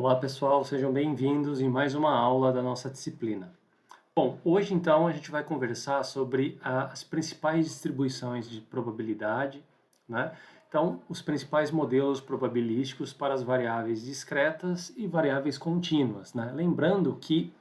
Olá pessoal, sejam bem-vindos em mais uma aula da nossa disciplina. Bom, hoje então a gente vai conversar sobre as principais distribuições de probabilidade, né? Então, os principais modelos probabilísticos para as variáveis discretas e variáveis contínuas, né? Lembrando que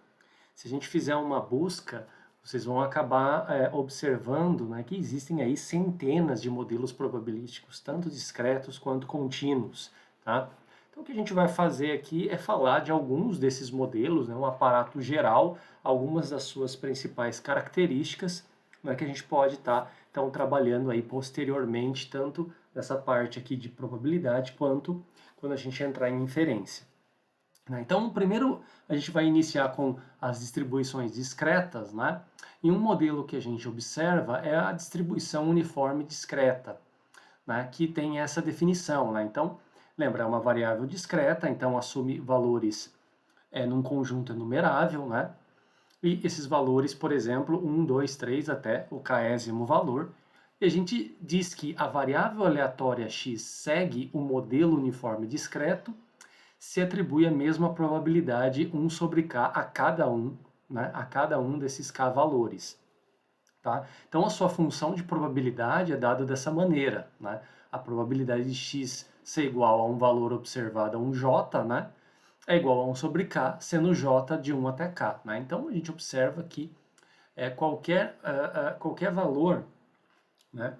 se a gente fizer uma busca, vocês vão acabar observando, né, que existem aí centenas de modelos probabilísticos, tanto discretos quanto contínuos, tá? Então, o que a gente vai fazer aqui é falar de alguns desses modelos, né, um aparato geral, algumas das suas principais características, né, que a gente pode estar, então, trabalhando aí posteriormente, tanto nessa parte aqui de probabilidade, quanto quando a gente entrar em inferência. Então, primeiro a gente vai iniciar com as distribuições discretas, né? E um modelo que a gente observa é a distribuição uniforme discreta, né? Que tem essa definição, né? Então, lembra, é uma variável discreta, então assume valores num conjunto enumerável, né? E esses valores, por exemplo, 1, 2, 3 até o késimo valor. E a gente diz que a variável aleatória x segue o modelo uniforme discreto, se atribui a mesma probabilidade 1 sobre k a cada um, né, a cada um desses k valores. Tá? Então, a sua função de probabilidade é dada dessa maneira. Né? A probabilidade de x ser igual a um valor observado a um j, né, é igual a 1 sobre k, sendo j de 1 até k. Né? Então, a gente observa que qualquer valor, né,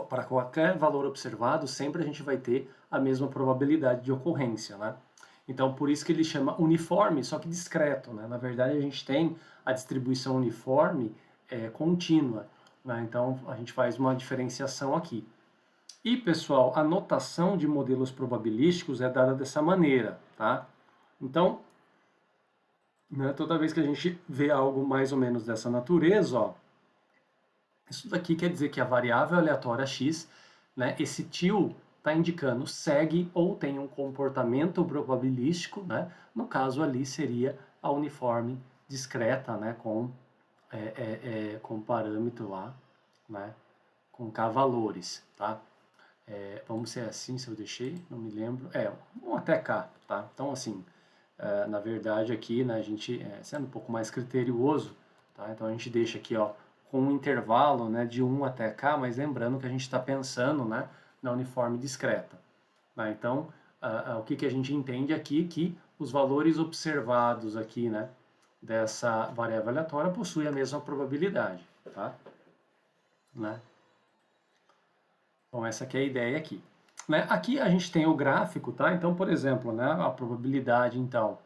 para qualquer valor observado, sempre a gente vai ter a mesma probabilidade de ocorrência, né? Então, por isso que ele chama uniforme, só que discreto, né? Na verdade, a gente tem a distribuição uniforme contínua, né? Então, a gente faz uma diferenciação aqui. E, pessoal, a notação de modelos probabilísticos é dada dessa maneira, tá? Então, né, toda vez que a gente vê algo mais ou menos dessa natureza, ó, isso daqui quer dizer que a variável aleatória x, né, esse til está indicando segue ou tem um comportamento probabilístico, né? No caso ali seria a uniforme discreta, né, com parâmetro lá, né, com k valores, tá? Vamos ser assim, se eu deixei, não me lembro. 1 até k, tá? Então, assim, na verdade aqui, né, a gente, sendo um pouco mais criterioso, tá? Então a gente deixa aqui, ó, com um intervalo, né, de 1 até k, mas lembrando que a gente está pensando, né, na uniforme discreta. Tá? Então, o que a gente entende aqui que os valores observados aqui, né, dessa variável aleatória possuem a mesma probabilidade, tá? Né? Então, essa aqui é a ideia aqui. Né? Aqui a gente tem o gráfico, tá? Então, por exemplo, né, a probabilidade, então,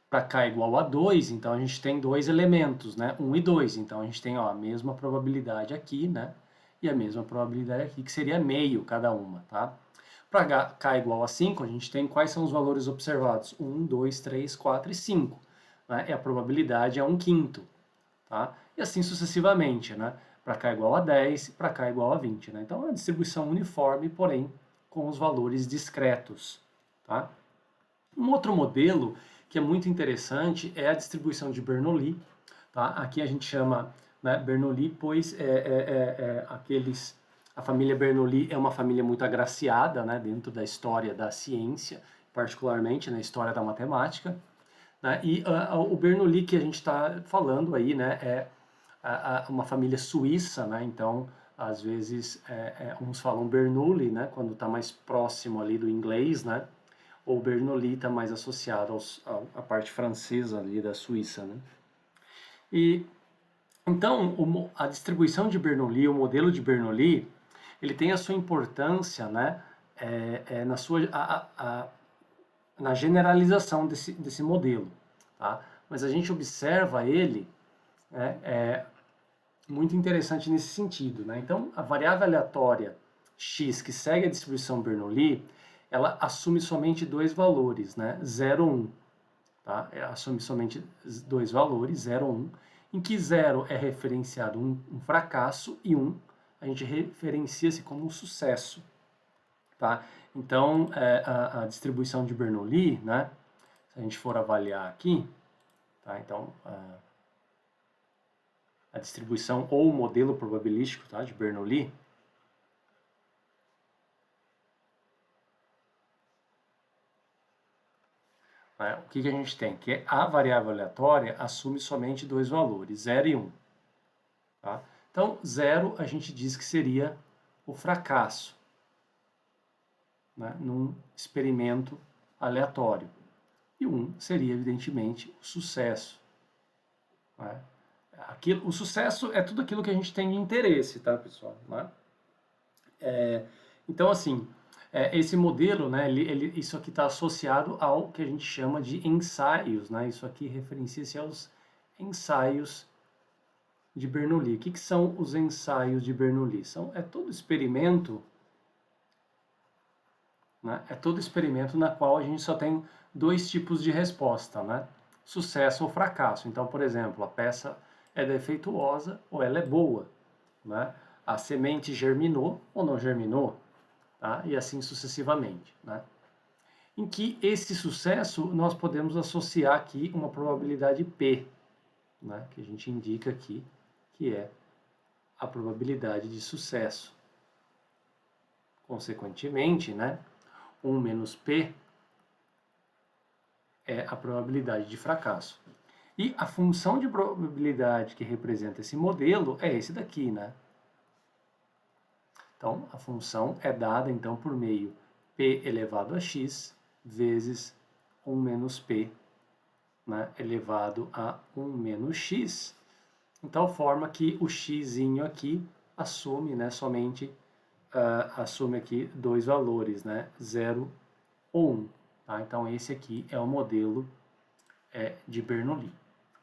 para k igual a 2, então a gente tem dois elementos, né? 1 e 2. Então a gente tem, ó, a mesma probabilidade aqui, né? E a mesma probabilidade aqui, que seria meio cada uma, tá? Para k igual a 5, a gente tem quais são os valores observados? 1, 2, 3, 4 e 5. Né? E a probabilidade é 1/5, tá? E assim sucessivamente, né? Para k igual a 10, para k igual a 20, né? Então é uma distribuição uniforme, porém com os valores discretos, tá? Um outro modelo que é muito interessante é a distribuição de Bernoulli. Tá? Aqui a gente chama, né, Bernoulli, pois a família Bernoulli é uma família muito agraciada, né, dentro da história da ciência, particularmente na história da matemática. Né? E o Bernoulli que a gente está falando aí, né, é uma família suíça, né? Então às vezes uns falam Bernoulli, né, quando está mais próximo ali do inglês, né? Ou Bernoulli está mais associado à parte francesa ali da Suíça, né? E então a distribuição de Bernoulli, o modelo de Bernoulli, ele tem a sua importância, né? Na sua na generalização desse modelo, tá? Mas a gente observa ele, né, muito interessante nesse sentido, né? Então, a variável aleatória x que segue a distribuição Bernoulli, ela assume somente dois valores, né? 0, 1. Tá? Assume somente dois valores, 0 ou 1, em que 0 é referenciado um fracasso e 1 a gente referencia-se como um sucesso. Tá? Então, a distribuição de Bernoulli, né? Se a gente for avaliar aqui, tá? Então, a distribuição ou o modelo probabilístico, tá, de Bernoulli, né, o que a gente tem? Que a variável aleatória assume somente dois valores, 0 e 1. Tá? Então, 0 a gente diz que seria o fracasso, né, num experimento aleatório. E 1 seria, evidentemente, o sucesso. Né? O sucesso é tudo aquilo que a gente tem de interesse, tá, pessoal? Né? Então, assim, esse modelo, né, isso aqui está associado ao que a gente chama de ensaios, né? Isso aqui referencia-se aos ensaios de Bernoulli. O que são os ensaios de Bernoulli? É todo experimento, né? É todo experimento na qual a gente só tem dois tipos de resposta, né? Sucesso ou fracasso. Então, por exemplo, a peça é defeituosa ou ela é boa, né? A semente germinou ou não germinou, tá? E assim sucessivamente, né? Em que esse sucesso nós podemos associar aqui uma probabilidade P, né? Que a gente indica aqui, que é a probabilidade de sucesso. Consequentemente, né? 1 menos P é a probabilidade de fracasso. E a função de probabilidade que representa esse modelo é esse daqui, né? Então, a função é dada então por meio p elevado a x vezes 1 menos p, né, elevado a 1 menos x, de tal forma que o x aqui assume, né, somente assume aqui dois valores, né, 0 ou 1. Tá? Então, esse aqui é o modelo de Bernoulli.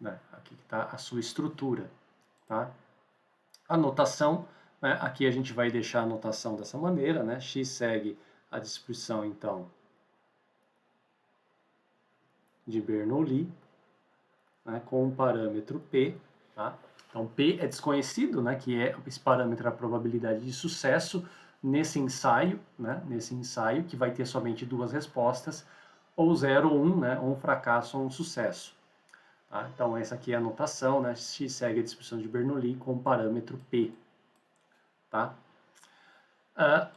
Né? Aqui está a sua estrutura. Tá? A notação, né? Aqui a gente vai deixar a notação dessa maneira, né? X segue a distribuição, então, de Bernoulli, né? Com o parâmetro P, tá? Então, P é desconhecido, né? Que é esse parâmetro, a probabilidade de sucesso nesse ensaio, né? Nesse ensaio, que vai ter somente duas respostas, ou 0 ou 1, né? Ou um fracasso ou um sucesso. Tá? Então, essa aqui é a notação, né? X segue a distribuição de Bernoulli com o parâmetro P. Tá?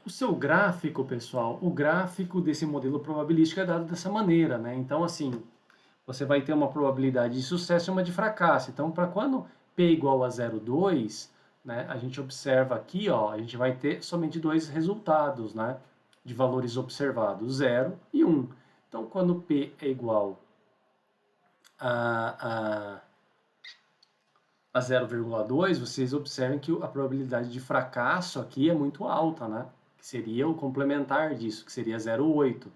O seu gráfico, pessoal, o gráfico desse modelo probabilístico é dado dessa maneira, né? Então, assim, você vai ter uma probabilidade de sucesso e uma de fracasso. Então, para quando P igual a 0,2, né, a gente observa aqui, ó, a gente vai ter somente dois resultados, né, de valores observados, 0 e 1. Então, quando P é igual a 0,2, vocês observem que a probabilidade de fracasso aqui é muito alta, né? Que seria o complementar disso, que seria 0,8.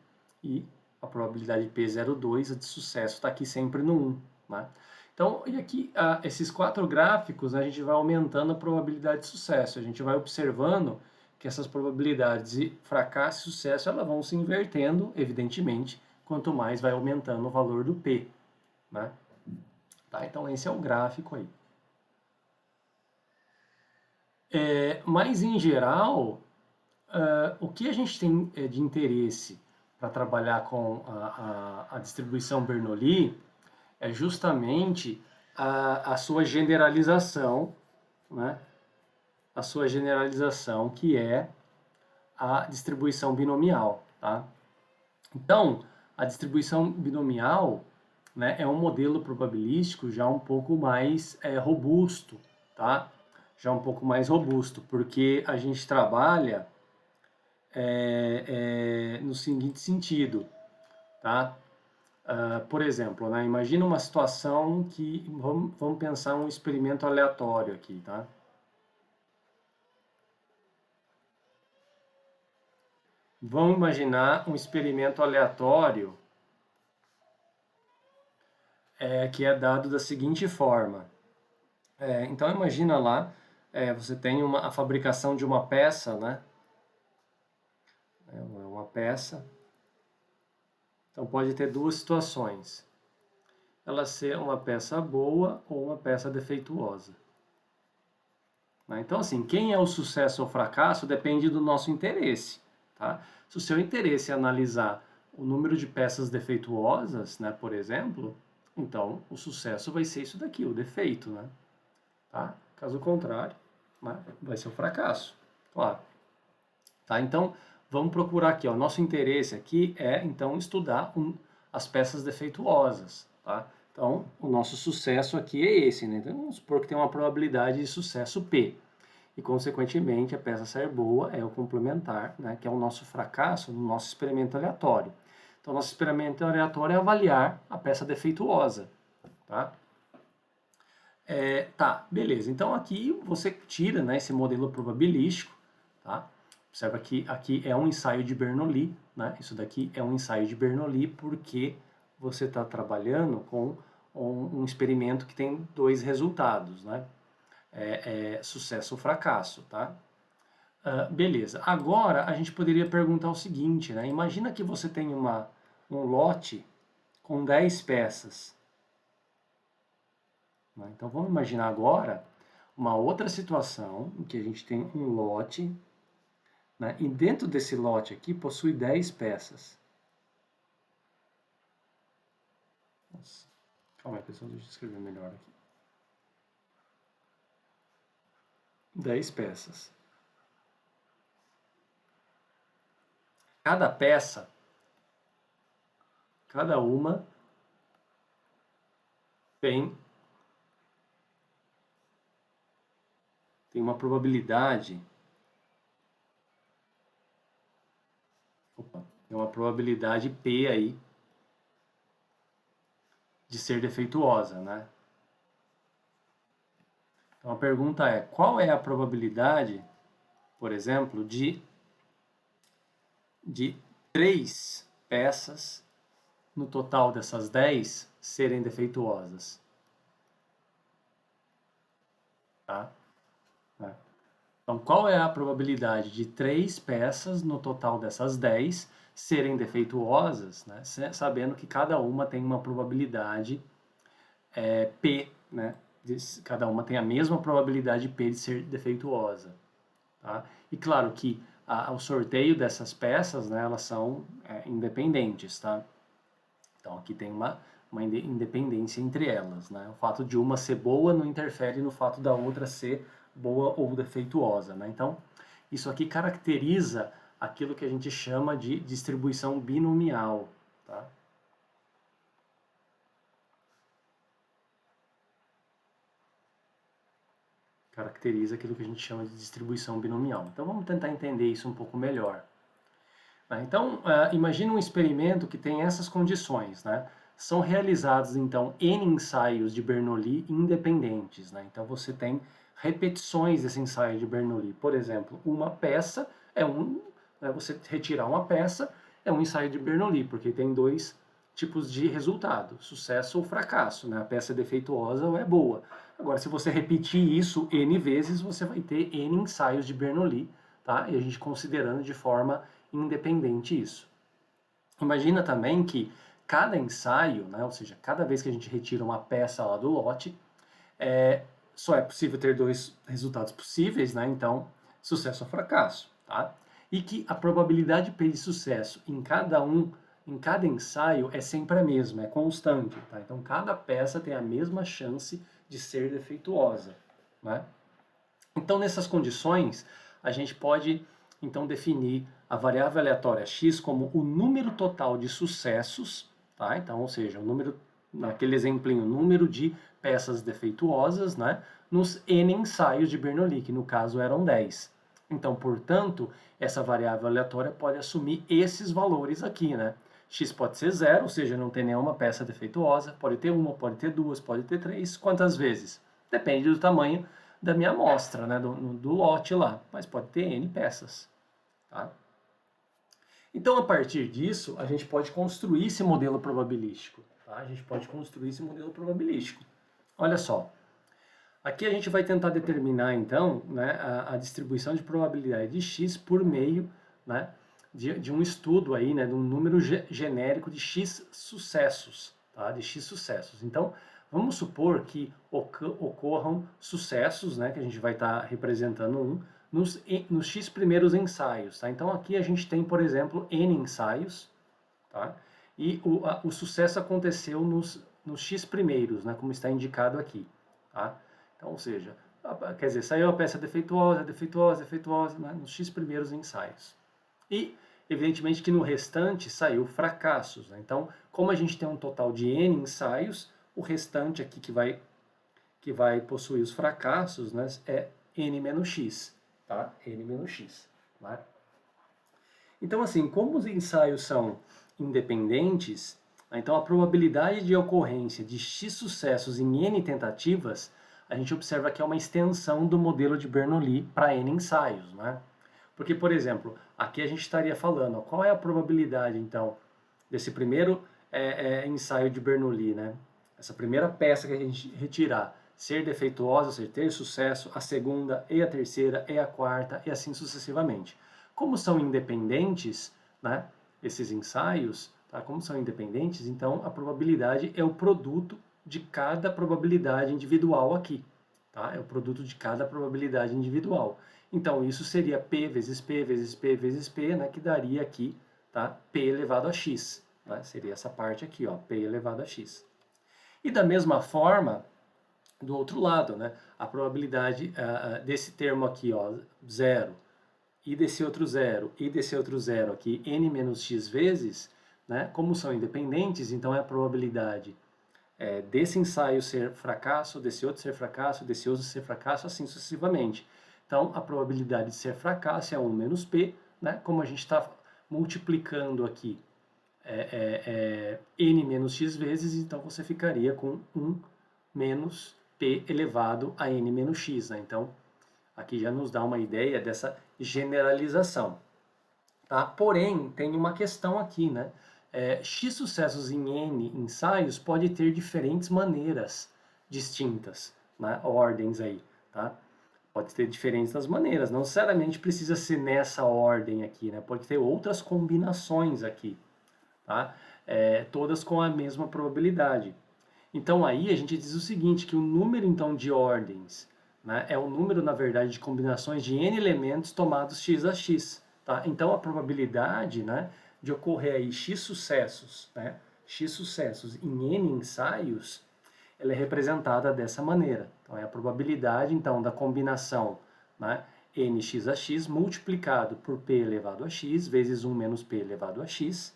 E a probabilidade P02, a de sucesso, está aqui sempre no 1. Né? Então, e aqui, esses quatro gráficos, né, a gente vai aumentando a probabilidade de sucesso. A gente vai observando que essas probabilidades de fracasso e sucesso elas vão se invertendo, evidentemente, quanto mais vai aumentando o valor do P. Né? Tá? Então, esse é o gráfico aí. Mas, em geral, o que a gente tem de interesse para trabalhar com a distribuição Bernoulli é justamente a sua generalização, né? A sua generalização, que é a distribuição binomial. Tá? Então, a distribuição binomial, né, é um modelo probabilístico já um pouco mais robusto, tá? Já um pouco mais robusto, porque a gente trabalha no seguinte sentido, tá? Por exemplo, né, imagina uma situação que, vamos pensar um experimento aleatório aqui, tá? Vamos imaginar um experimento aleatório que é dado da seguinte forma. Então imagina lá, você tem a fabricação de uma peça, né? Uma peça. Então pode ter duas situações. Ela ser uma peça boa ou uma peça defeituosa. Então assim, quem é o sucesso ou fracasso depende do nosso interesse. Tá? Se o seu interesse é analisar o número de peças defeituosas, né, por exemplo, então o sucesso vai ser isso daqui, o defeito. Né? Tá? Caso contrário, né, vai ser o fracasso. Claro. Tá? Então, vamos procurar aqui. Ó. Nosso interesse aqui é, então, estudar as peças defeituosas, tá? Então, o nosso sucesso aqui é esse, né? Então, vamos supor que tem uma probabilidade de sucesso P. E, consequentemente, a peça sair boa é o complementar, né? Que é o nosso fracasso no nosso experimento aleatório. Então, nosso experimento aleatório é avaliar a peça defeituosa, tá? Tá, beleza. Então, aqui você tira, né, esse modelo probabilístico, tá? Observa que aqui é um ensaio de Bernoulli, né? Isso daqui é um ensaio de Bernoulli porque você está trabalhando com um experimento que tem dois resultados, né? Sucesso ou fracasso, tá? Beleza. Agora, a gente poderia perguntar o seguinte, né? Imagina que você tem um lote com 10 peças, né? Então, vamos imaginar agora uma outra situação em que a gente tem um lote, né? E dentro desse lote aqui possui 10 peças. Nossa, calma aí, pessoal, deixa eu escrever melhor aqui. 10 peças. Cada peça, cada uma tem uma probabilidade, tem uma probabilidade P aí de ser defeituosa, né? Então a pergunta é, qual é a probabilidade, por exemplo, de 3 peças no total dessas 10 serem defeituosas? Tá? Então, qual é a probabilidade de 3 peças no total dessas 10 serem defeituosas, né? Sabendo que cada uma tem uma probabilidade P, né? Cada uma tem a mesma probabilidade P de ser defeituosa. Tá? E claro que o sorteio dessas peças, né, elas são independentes. Tá? Então aqui tem uma independência entre elas. Né? O fato de uma ser boa não interfere no fato da outra ser boa ou defeituosa. Né? Então, isso aqui caracteriza aquilo que a gente chama de distribuição binomial. Tá? Caracteriza aquilo que a gente chama de distribuição binomial. Então, vamos tentar entender isso um pouco melhor. Então, imagine um experimento que tem essas condições, né? São realizados, então, N ensaios de Bernoulli independentes, né? Então, você tem repetições desse ensaio de Bernoulli. Por exemplo, uma peça você retirar uma peça é um ensaio de Bernoulli, porque tem dois tipos de resultado, sucesso ou fracasso, né? A peça é defeituosa ou é boa. Agora, se você repetir isso N vezes, você vai ter N ensaios de Bernoulli, tá? E a gente considerando de forma independente isso. Imagina também que cada ensaio, né, ou seja, cada vez que a gente retira uma peça lá do lote, só é possível ter dois resultados possíveis, né? Então, sucesso ou fracasso, tá? E que a probabilidade P de sucesso em cada ensaio é sempre a mesma, é constante, tá? Então, cada peça tem a mesma chance de ser defeituosa, né? Então, nessas condições, a gente pode então definir a variável aleatória x como o número total de sucessos, tá? Então, ou seja, o número, naquele exemplinho, o número de peças defeituosas, né? Nos N ensaios de Bernoulli, que no caso eram 10. Então, portanto, essa variável aleatória pode assumir esses valores aqui, né? X pode ser 0, ou seja, não tem nenhuma peça defeituosa, pode ter uma, pode ter duas, pode ter três, quantas vezes? Depende do tamanho da minha amostra, né, do lote lá, mas pode ter N peças. Tá? Então, a partir disso, a gente pode construir esse modelo probabilístico. Tá? A gente pode construir esse modelo probabilístico. Olha só, aqui a gente vai tentar determinar, então, né, a distribuição de probabilidade de x por meio, né, de um estudo aí, né, de um número genérico de x sucessos, tá? De x sucessos. Então, vamos supor que ocorram sucessos, né, que a gente vai estar representando nos x primeiros ensaios. Tá? Então aqui a gente tem, por exemplo, n ensaios, tá? E o sucesso aconteceu nos x primeiros, né, como está indicado aqui. Tá? Então, ou seja, saiu a peça defeituosa, defeituosa, defeituosa, né, nos x primeiros ensaios. E Evidentemente que no restante saiu fracassos, né? Então, como a gente tem um total de N ensaios, o restante aqui que vai possuir os fracassos, né, é N menos X, tá? N menos X, né? Então, assim, como os ensaios são independentes, então a probabilidade de ocorrência de X sucessos em N tentativas, a gente observa que é uma extensão do modelo de Bernoulli para N ensaios, né? Porque, por exemplo, aqui a gente estaria falando, ó, qual é a probabilidade, então, desse primeiro ensaio de Bernoulli, né? Essa primeira peça que a gente retirar ser defeituosa, ou seja, ter sucesso, a segunda e a terceira e a quarta e assim sucessivamente. Como são independentes, né, esses ensaios, tá? Como são independentes, então a probabilidade é o produto de cada probabilidade individual aqui, tá? É o produto de cada probabilidade individual. Então isso seria P vezes P vezes P vezes P, né, que daria aqui, tá? P elevado a x, né? Seria essa parte aqui, ó, P elevado a x. E da mesma forma, do outro lado, né, a probabilidade desse termo aqui, ó, zero, e desse outro zero, e desse outro zero aqui, n menos x vezes, né, como são independentes, então é a probabilidade desse ensaio ser fracasso, desse outro ser fracasso, desse outro ser fracasso, assim sucessivamente. Então, a probabilidade de ser fracasso é 1 menos p, né, como a gente está multiplicando aqui n menos x vezes, então você ficaria com 1 menos p elevado a n menos x. Né? Então, aqui já nos dá uma ideia dessa generalização. Tá? Porém, tem uma questão aqui, né? X sucessos em N ensaios pode ter diferentes maneiras distintas, né? Ordens aí, tá? Pode ter diferentes maneiras, não necessariamente precisa ser nessa ordem aqui, né? Pode ter outras combinações aqui, tá? Todas com a mesma probabilidade. Então aí a gente diz o seguinte, que o número então de ordens, né, é o número, na verdade, de combinações de n elementos tomados x a x. Tá? Então a probabilidade, né, de ocorrer aí x sucessos, né, x sucessos em n ensaios, ela é representada dessa maneira. Então é a probabilidade então da combinação, né, nx a x multiplicado por p elevado a x vezes 1 menos p elevado a x,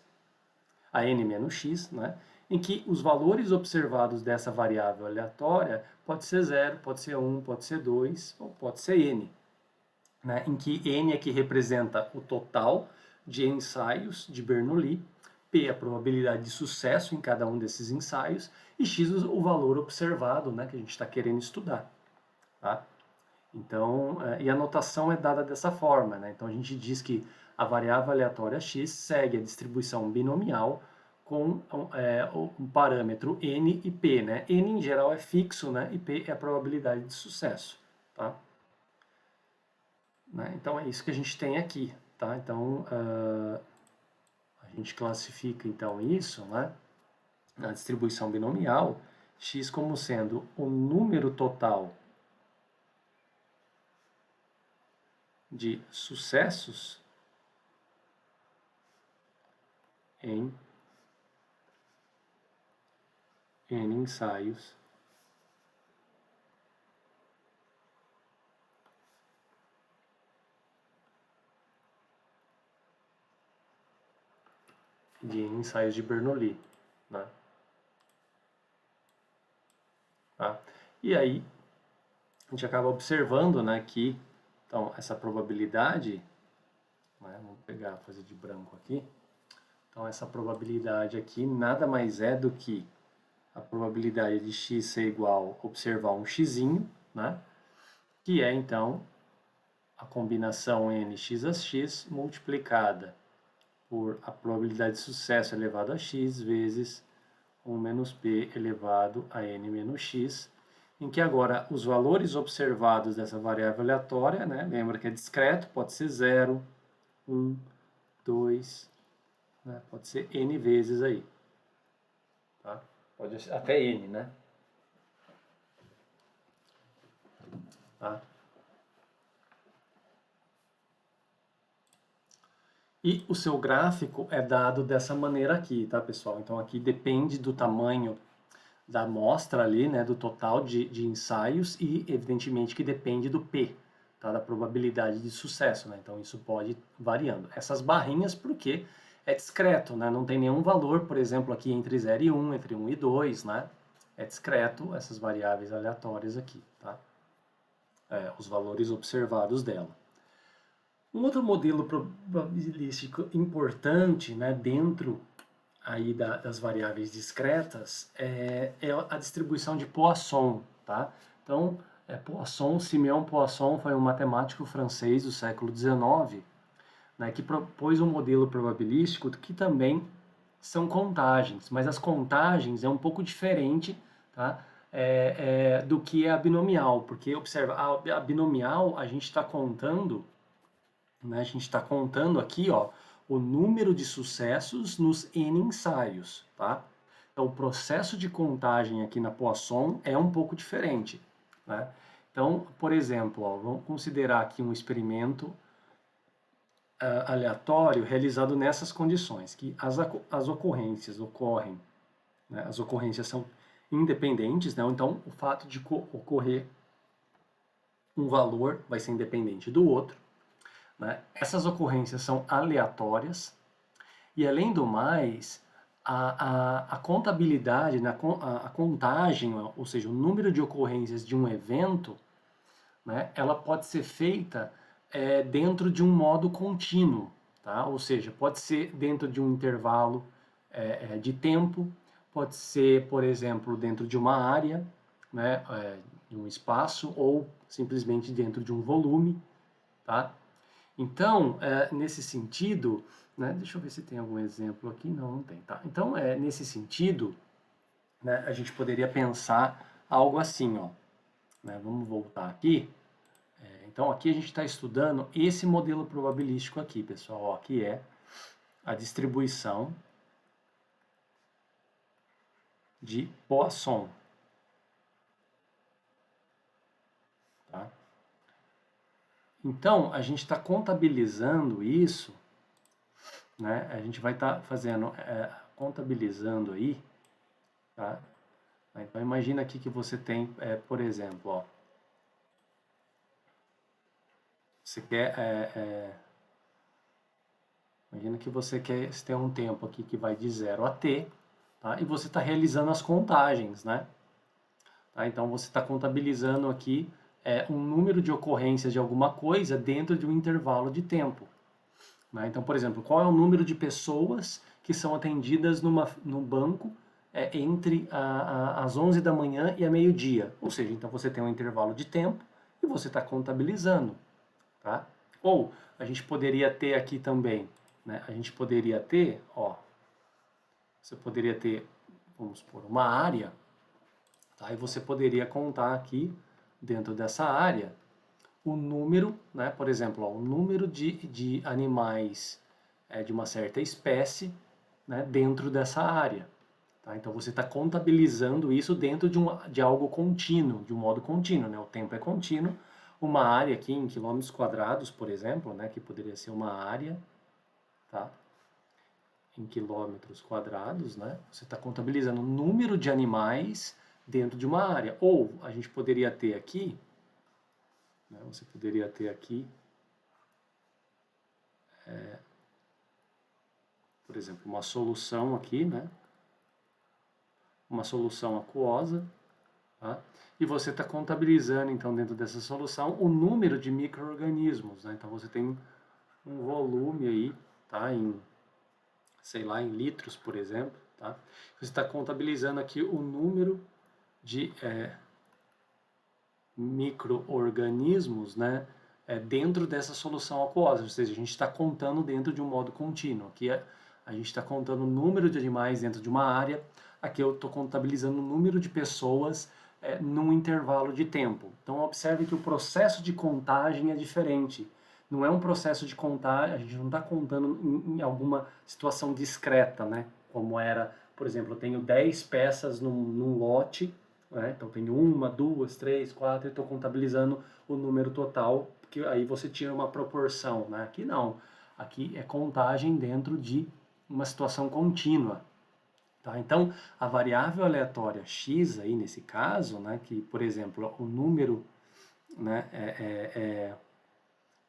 a n menos x, né, em que os valores observados dessa variável aleatória pode ser 0, pode ser 1, pode ser 2 ou pode ser n. Né, em que n é que representa o total de ensaios de Bernoulli, p a probabilidade de sucesso em cada um desses ensaios e x o valor observado, né, que a gente está querendo estudar. Tá? Então, e a notação é dada dessa forma. Né? Então a gente diz que a variável aleatória x segue a distribuição binomial com um parâmetro n e p. Né? N em geral é fixo, né? E p é a probabilidade de sucesso. Tá? Né? Então é isso que a gente tem aqui. Tá? Então a gente classifica então isso, né, na distribuição binomial, x como sendo o número total de sucessos em n ensaios de n ensaios de Bernoulli. Né? Tá? E aí, a gente acaba observando, né, que então, essa probabilidade, né, vamos pegar, fazer de branco aqui, então essa probabilidade aqui nada mais é do que a probabilidade de x ser igual a observar um xzinho, né, que é então a combinação nx a x multiplicada por a probabilidade de sucesso elevado a x vezes 1 menos p elevado a n menos x, em que agora os valores observados dessa variável aleatória, né, lembra que é discreto, pode ser 0, 1, 2, né, pode ser n vezes aí. Tá? Pode ser até n, né? Tá? E o seu gráfico é dado dessa maneira aqui, tá, pessoal? Então aqui depende do tamanho da amostra ali, né, do total de ensaios e, evidentemente, que depende do P, tá? Da probabilidade de sucesso, né? Então isso pode ir variando. Essas barrinhas porque é discreto, né? Não tem nenhum valor, por exemplo, aqui entre 0 e 1, entre 1 e 2, né? É discreto essas variáveis aleatórias aqui, tá? Os valores observados dela. Um outro modelo probabilístico importante, né, dentro aí das variáveis discretas é a distribuição de Poisson, tá? Então, Poisson, Simeon Poisson foi um matemático francês do século XIX, né, que propôs um modelo probabilístico que também são contagens, mas as contagens é um pouco diferente, tá? Do que a binomial, porque observa, a binomial a gente está contando, né, a gente está contando aqui, ó, o número de sucessos nos N ensaios, tá? Então, o processo de contagem aqui na Poisson é um pouco diferente, né? Então, por exemplo, ó, vamos considerar aqui um experimento aleatório realizado nessas condições, que as ocorrências ocorrem, né, as ocorrências são independentes, né? Então, o fato de ocorrer um valor vai ser independente do outro, né? Essas ocorrências são aleatórias e, além do mais, a contabilidade, né, a contagem, ou seja, o número de ocorrências de um evento, né, ela pode ser feita dentro de um modo contínuo, tá? Ou seja, pode ser dentro de um intervalo de tempo, pode ser, por exemplo, dentro de uma área, né, de um espaço, ou simplesmente dentro de um volume, tá? Então, nesse sentido, né, deixa eu ver se tem algum exemplo aqui, não tem, tá? Então, nesse sentido, né, a gente poderia pensar algo assim, ó, né, vamos voltar aqui. Então, aqui a gente está estudando esse modelo probabilístico aqui, pessoal, ó, que é a distribuição de Poisson, tá? Então, a gente está contabilizando isso, né? A gente vai estar fazendo, contabilizando aí, tá? Então, imagina aqui que você tem, por exemplo, ó, você quer, imagina que você quer ter um tempo aqui que vai de 0 a t, tá? E você está realizando as contagens, né? Tá? Então, você está contabilizando aqui um número de ocorrências de alguma coisa dentro de um intervalo de tempo. Né? Então, por exemplo, qual é o número de pessoas que são atendidas no banco entre as 11 da manhã e a meio-dia? Ou seja, então você tem um intervalo de tempo e você está contabilizando. Tá? Ou a gente poderia ter aqui também, né? A gente poderia ter, ó, você poderia ter, vamos supor, uma área, tá? E você poderia contar aqui, dentro dessa área, o número, né? Por exemplo, ó, o número de animais de uma certa espécie, né? Dentro dessa área. Tá? Então você está contabilizando isso dentro de algo contínuo, de um modo contínuo, né? O tempo é contínuo. Uma área aqui em quilômetros quadrados, por exemplo, né? Que poderia ser uma área, tá? Em quilômetros quadrados, né? Você está contabilizando o número de animais dentro de uma área. Ou a gente poderia ter aqui, né? Você poderia ter aqui, por exemplo, uma solução aqui, né? Uma solução aquosa, tá? E você está contabilizando, então, dentro dessa solução, o número de micro-organismos, né? Então, você tem um volume aí, tá? Em, sei lá, em litros, por exemplo, tá? Você está contabilizando aqui o número de micro-organismos, né? Dentro dessa solução aquosa, ou seja, a gente está contando dentro de um modo contínuo. Aqui a gente está contando o número de animais dentro de uma área, aqui eu estou contabilizando o número de pessoas num intervalo de tempo. Então, observe que o processo de contagem é diferente. Não é um processo de contagem, a gente não está contando em alguma situação discreta, né? Como era, por exemplo, eu tenho 10 peças num lote, né? Então, tenho uma, duas, três, quatro, e estou contabilizando o número total, porque aí você tira uma proporção, né? Aqui não. Aqui é contagem dentro de uma situação contínua. Tá? Então, a variável aleatória x aí nesse caso, né, que por exemplo o número, né,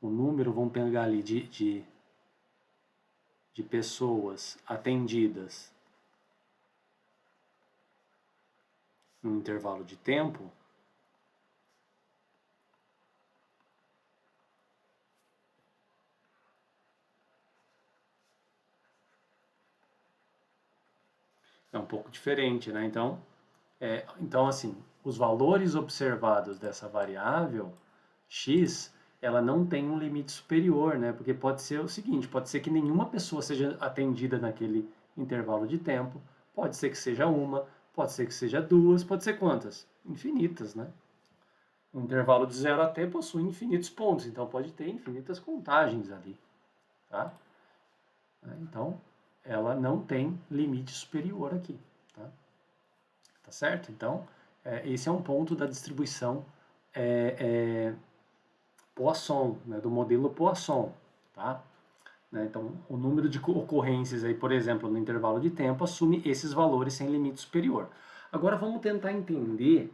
o número, vamos pegar ali, de pessoas atendidas no intervalo de tempo, é um pouco diferente, né? Então assim, os valores observados dessa variável x, ela não tem um limite superior, né? Porque pode ser o seguinte, pode ser que nenhuma pessoa seja atendida naquele intervalo de tempo, pode ser que seja uma, pode ser que seja duas, pode ser quantas? Infinitas, né? Um intervalo de 0 a t possui infinitos pontos, então pode ter infinitas contagens ali, tá? Então, ela não tem limite superior aqui, tá? Tá certo? Então, esse é um ponto da distribuição Poisson, né, do modelo Poisson, tá? Então, o número de ocorrências aí, por exemplo, no intervalo de tempo, assume esses valores sem limite superior. Agora vamos tentar entender,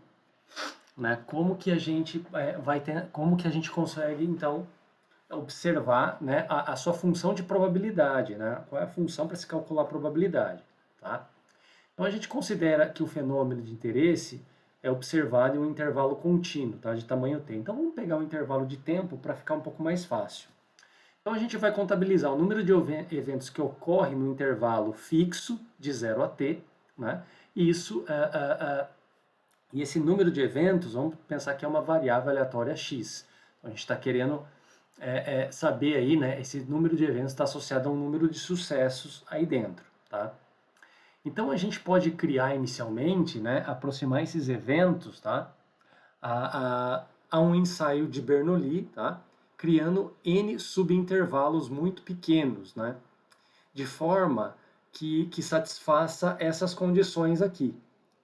né, como que a gente como que a gente consegue então observar, né, a sua função de probabilidade, né? Qual é a função para se calcular a probabilidade, tá? Então a gente considera que o fenômeno de interesse é observado em um intervalo contínuo, tá? De tamanho t. Então vamos pegar um intervalo de tempo para ficar um pouco mais fácil. Então a gente vai contabilizar o número de eventos que ocorrem no intervalo fixo de 0 a t, né? E e esse número de eventos, vamos pensar que é uma variável aleatória x. Então a gente está querendo saber aí, né? Esse número de eventos está associado a um número de sucessos aí dentro, tá? Então a gente pode criar inicialmente, né? Aproximar esses eventos, tá? A um ensaio de Bernoulli, tá? Criando N subintervalos muito pequenos, né? De forma que satisfaça essas condições aqui,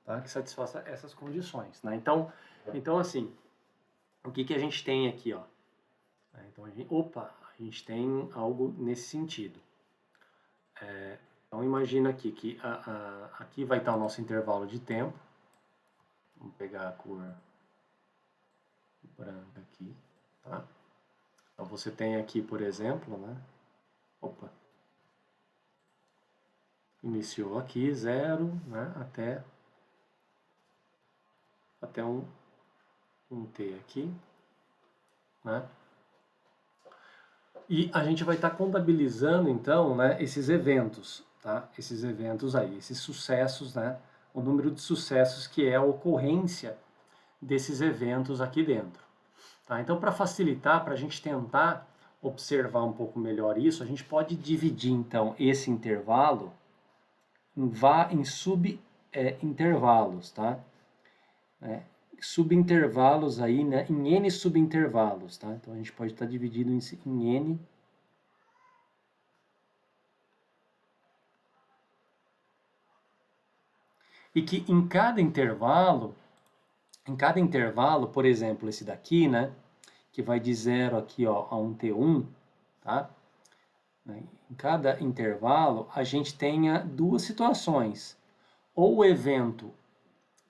tá? Que satisfaça essas condições, né? Então assim, o que a gente tem aqui, ó? Então a gente tem algo nesse sentido. Então imagina aqui que aqui vai estar o nosso intervalo de tempo. Vamos pegar a cor branca aqui, tá? Então você tem aqui, por exemplo, né? Iniciou aqui 0, né? Até um t aqui, né? E a gente vai estar contabilizando, então, né, esses eventos, tá? Esses eventos aí, esses sucessos, né? O número de sucessos que é a ocorrência desses eventos aqui dentro, tá? Então, para facilitar, para a gente tentar observar um pouco melhor isso, a gente pode dividir, então, esse intervalo em subintervalos, tá? Subintervalos aí, né, em n subintervalos, tá? Então a gente pode estar dividido em n e que em cada intervalo, por exemplo, esse daqui, né, que vai de 0 aqui, ó, a um t1, tá? Em cada intervalo, a gente tenha duas situações. Ou o evento,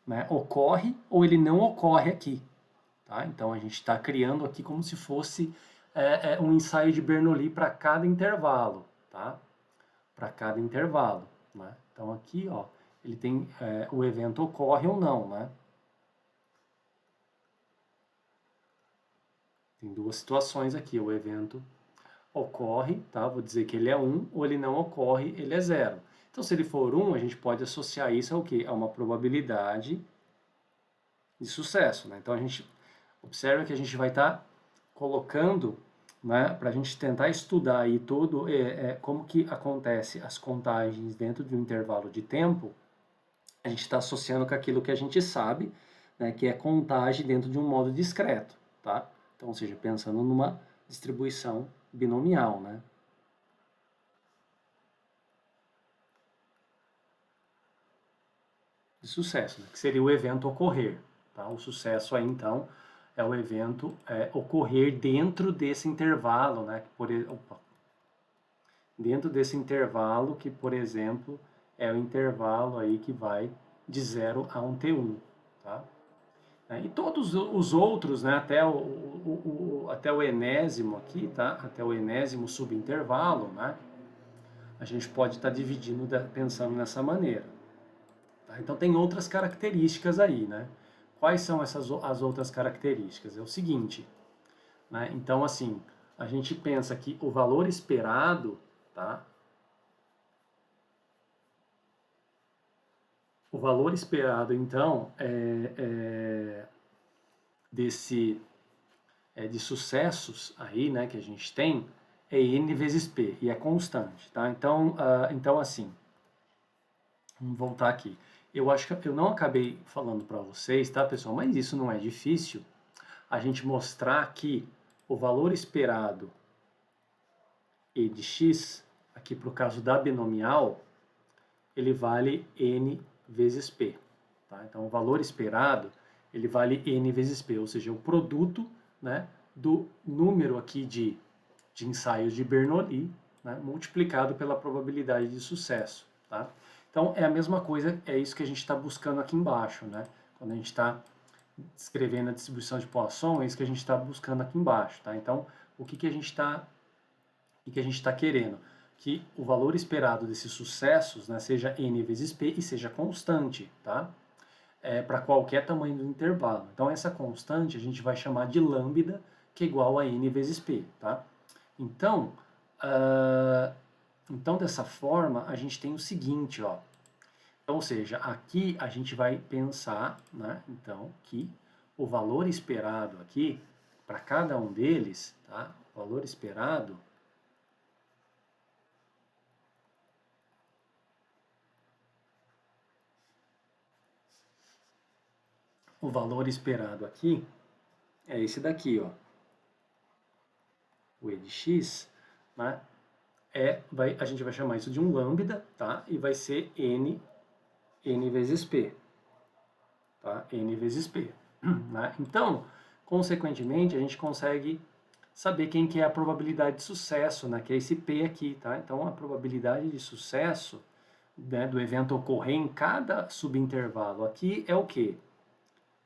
né, ocorre ou ele não ocorre aqui. Tá? Então a gente está criando aqui como se fosse um ensaio de Bernoulli para cada intervalo. Tá? Para cada intervalo. Né? Então aqui ó, ele tem o evento ocorre ou não. Né? Tem duas situações aqui. O evento ocorre, tá? Vou dizer que ele é 1, ou ele não ocorre, ele é 0. Então, se ele for 1, a gente pode associar isso ao quê? A uma probabilidade de sucesso. Né? Então, a gente observa que a gente vai estar colocando, né, para a gente tentar estudar aí todo como que acontece as contagens dentro de um intervalo de tempo, a gente está associando com aquilo que a gente sabe, né, que é contagem dentro de um modo discreto. Tá? Então, ou seja, pensando numa distribuição binomial, né? De sucesso, né? Que seria o evento ocorrer. Tá? O sucesso aí, então, é o evento ocorrer dentro desse intervalo, né? Dentro desse intervalo que, por exemplo, é o intervalo aí que vai de 0 a um t1, tá? né? E todos os outros, né, até o enésimo aqui, tá? Até o enésimo subintervalo, né? A gente pode estar dividindo, pensando nessa maneira. Tá? Então tem outras características aí, né? Quais são as outras características? É o seguinte, né? Então, assim, a gente pensa que o valor esperado, tá? O valor esperado, então, de sucessos aí, né, que a gente tem, é N vezes P, e é constante, tá? Então assim, vamos voltar aqui. Eu acho que eu não acabei falando para vocês, tá, pessoal? Mas isso não é difícil. A gente mostrar que o valor esperado E de x, aqui para o caso da binomial, ele vale N vezes P. Tá? Então, o valor esperado, ele vale N vezes P, ou seja, o produto, né, do número aqui de ensaios de Bernoulli, né, multiplicado pela probabilidade de sucesso. Tá? Então, é a mesma coisa, é isso que a gente está buscando aqui embaixo. Né? Quando a gente está descrevendo a distribuição de Poisson, é isso que a gente está buscando aqui embaixo. Tá? Então, o que a gente está querendo? Que o valor esperado desses sucessos, né, seja N vezes P e seja constante, tá? Para qualquer tamanho do intervalo. Então, essa constante a gente vai chamar de lambda, que é igual a N vezes P, tá? Então, dessa forma, a gente tem o seguinte, ó. Então, ou seja, aqui a gente vai pensar, né, então, que o valor esperado aqui, para cada um deles, tá? O valor esperado aqui é esse daqui, ó. O E de x, né? A gente vai chamar isso de um lambda, tá? E vai ser n vezes p, tá? N vezes p, né? Então, consequentemente, a gente consegue saber quem que é a probabilidade de sucesso, né? Que é esse p aqui, tá? Então, a probabilidade de sucesso, né, do evento ocorrer em cada subintervalo aqui é o quê?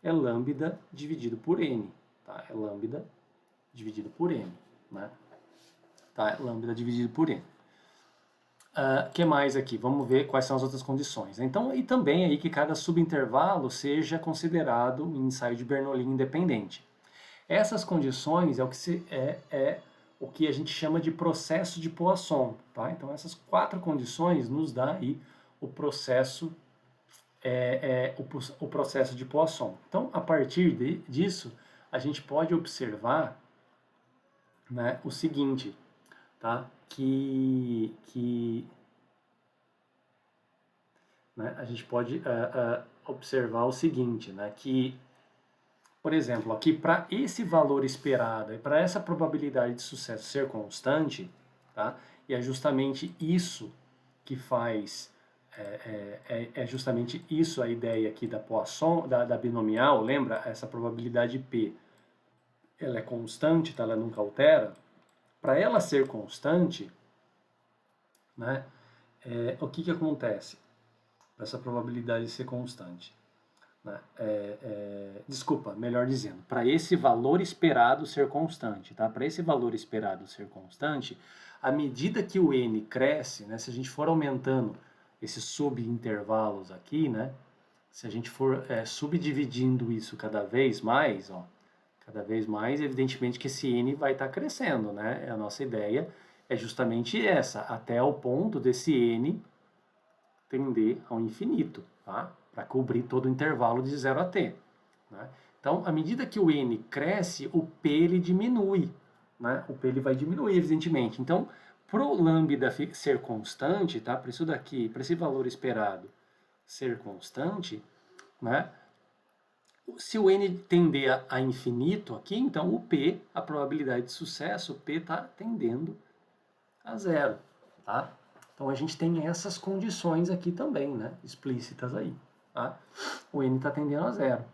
É lambda dividido por n, tá? É lambda dividido por n, né? Tá? Lambda dividido por n. Que mais aqui? Vamos ver quais são as outras condições. Então, e também aí que cada subintervalo seja considerado um ensaio de Bernoulli independente. Essas condições é o que a gente chama de processo de Poisson, tá? Então, essas 4 condições nos dá aí o processo o processo de Poisson. Então, a partir disso, a gente pode observar, né, o seguinte, tá? Né, a gente pode observar o seguinte, né, que, por exemplo, aqui para esse valor esperado e para essa probabilidade de sucesso ser constante, tá? E é justamente isso que faz, justamente isso a ideia aqui da Poisson, da binomial, lembra? Essa probabilidade P, ela é constante, tá? Ela nunca altera. Para ela ser constante, né, o que acontece? Para essa probabilidade ser constante. Né? Desculpa, melhor dizendo, para esse valor esperado ser constante, tá? Para esse valor esperado ser constante, à medida que o n cresce, né, se a gente for aumentando esses subintervalos aqui, né, se a gente for subdividindo isso cada vez mais, ó, evidentemente que esse n vai estar crescendo, né? A nossa ideia é justamente essa, até o ponto desse n tender ao infinito, tá? Para cobrir todo o intervalo de 0 a t. Né? Então, à medida que o n cresce, o p ele diminui. Né? O p ele vai diminuir, evidentemente. Então, para o lambda ser constante, tá? Para isso daqui, para esse valor esperado ser constante, né? Se o n tender a infinito aqui, então o p, a probabilidade de sucesso, o p está tendendo a zero, tá? Então a gente tem essas condições aqui também, né? Explícitas aí, tá? O n está tendendo a zero,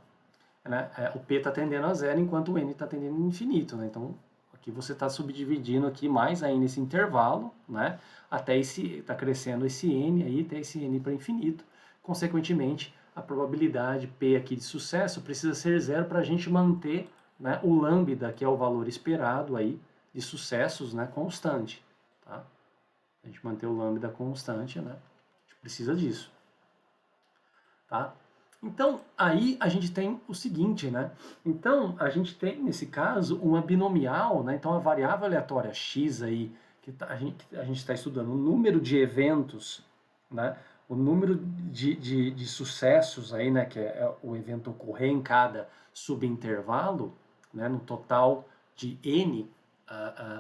né? O p está tendendo a zero enquanto o n está tendendo a infinito, né? Então aqui você está subdividindo aqui mais aí nesse intervalo, né? Até está crescendo esse n aí, até esse n para infinito. Consequentemente, a probabilidade P aqui de sucesso precisa ser zero para a gente manter, né, o lambda, que é o valor esperado aí de sucessos, né, constante. Tá? A gente manter o lambda constante, né, a gente precisa disso. Tá? Então, aí a gente tem o seguinte, né? Então, a gente tem, nesse caso, uma binomial, né? Então, a variável aleatória x aí, a gente está estudando o número de eventos, né? O número de sucessos aí, né? Que é o evento ocorrer em cada subintervalo, né? No total de n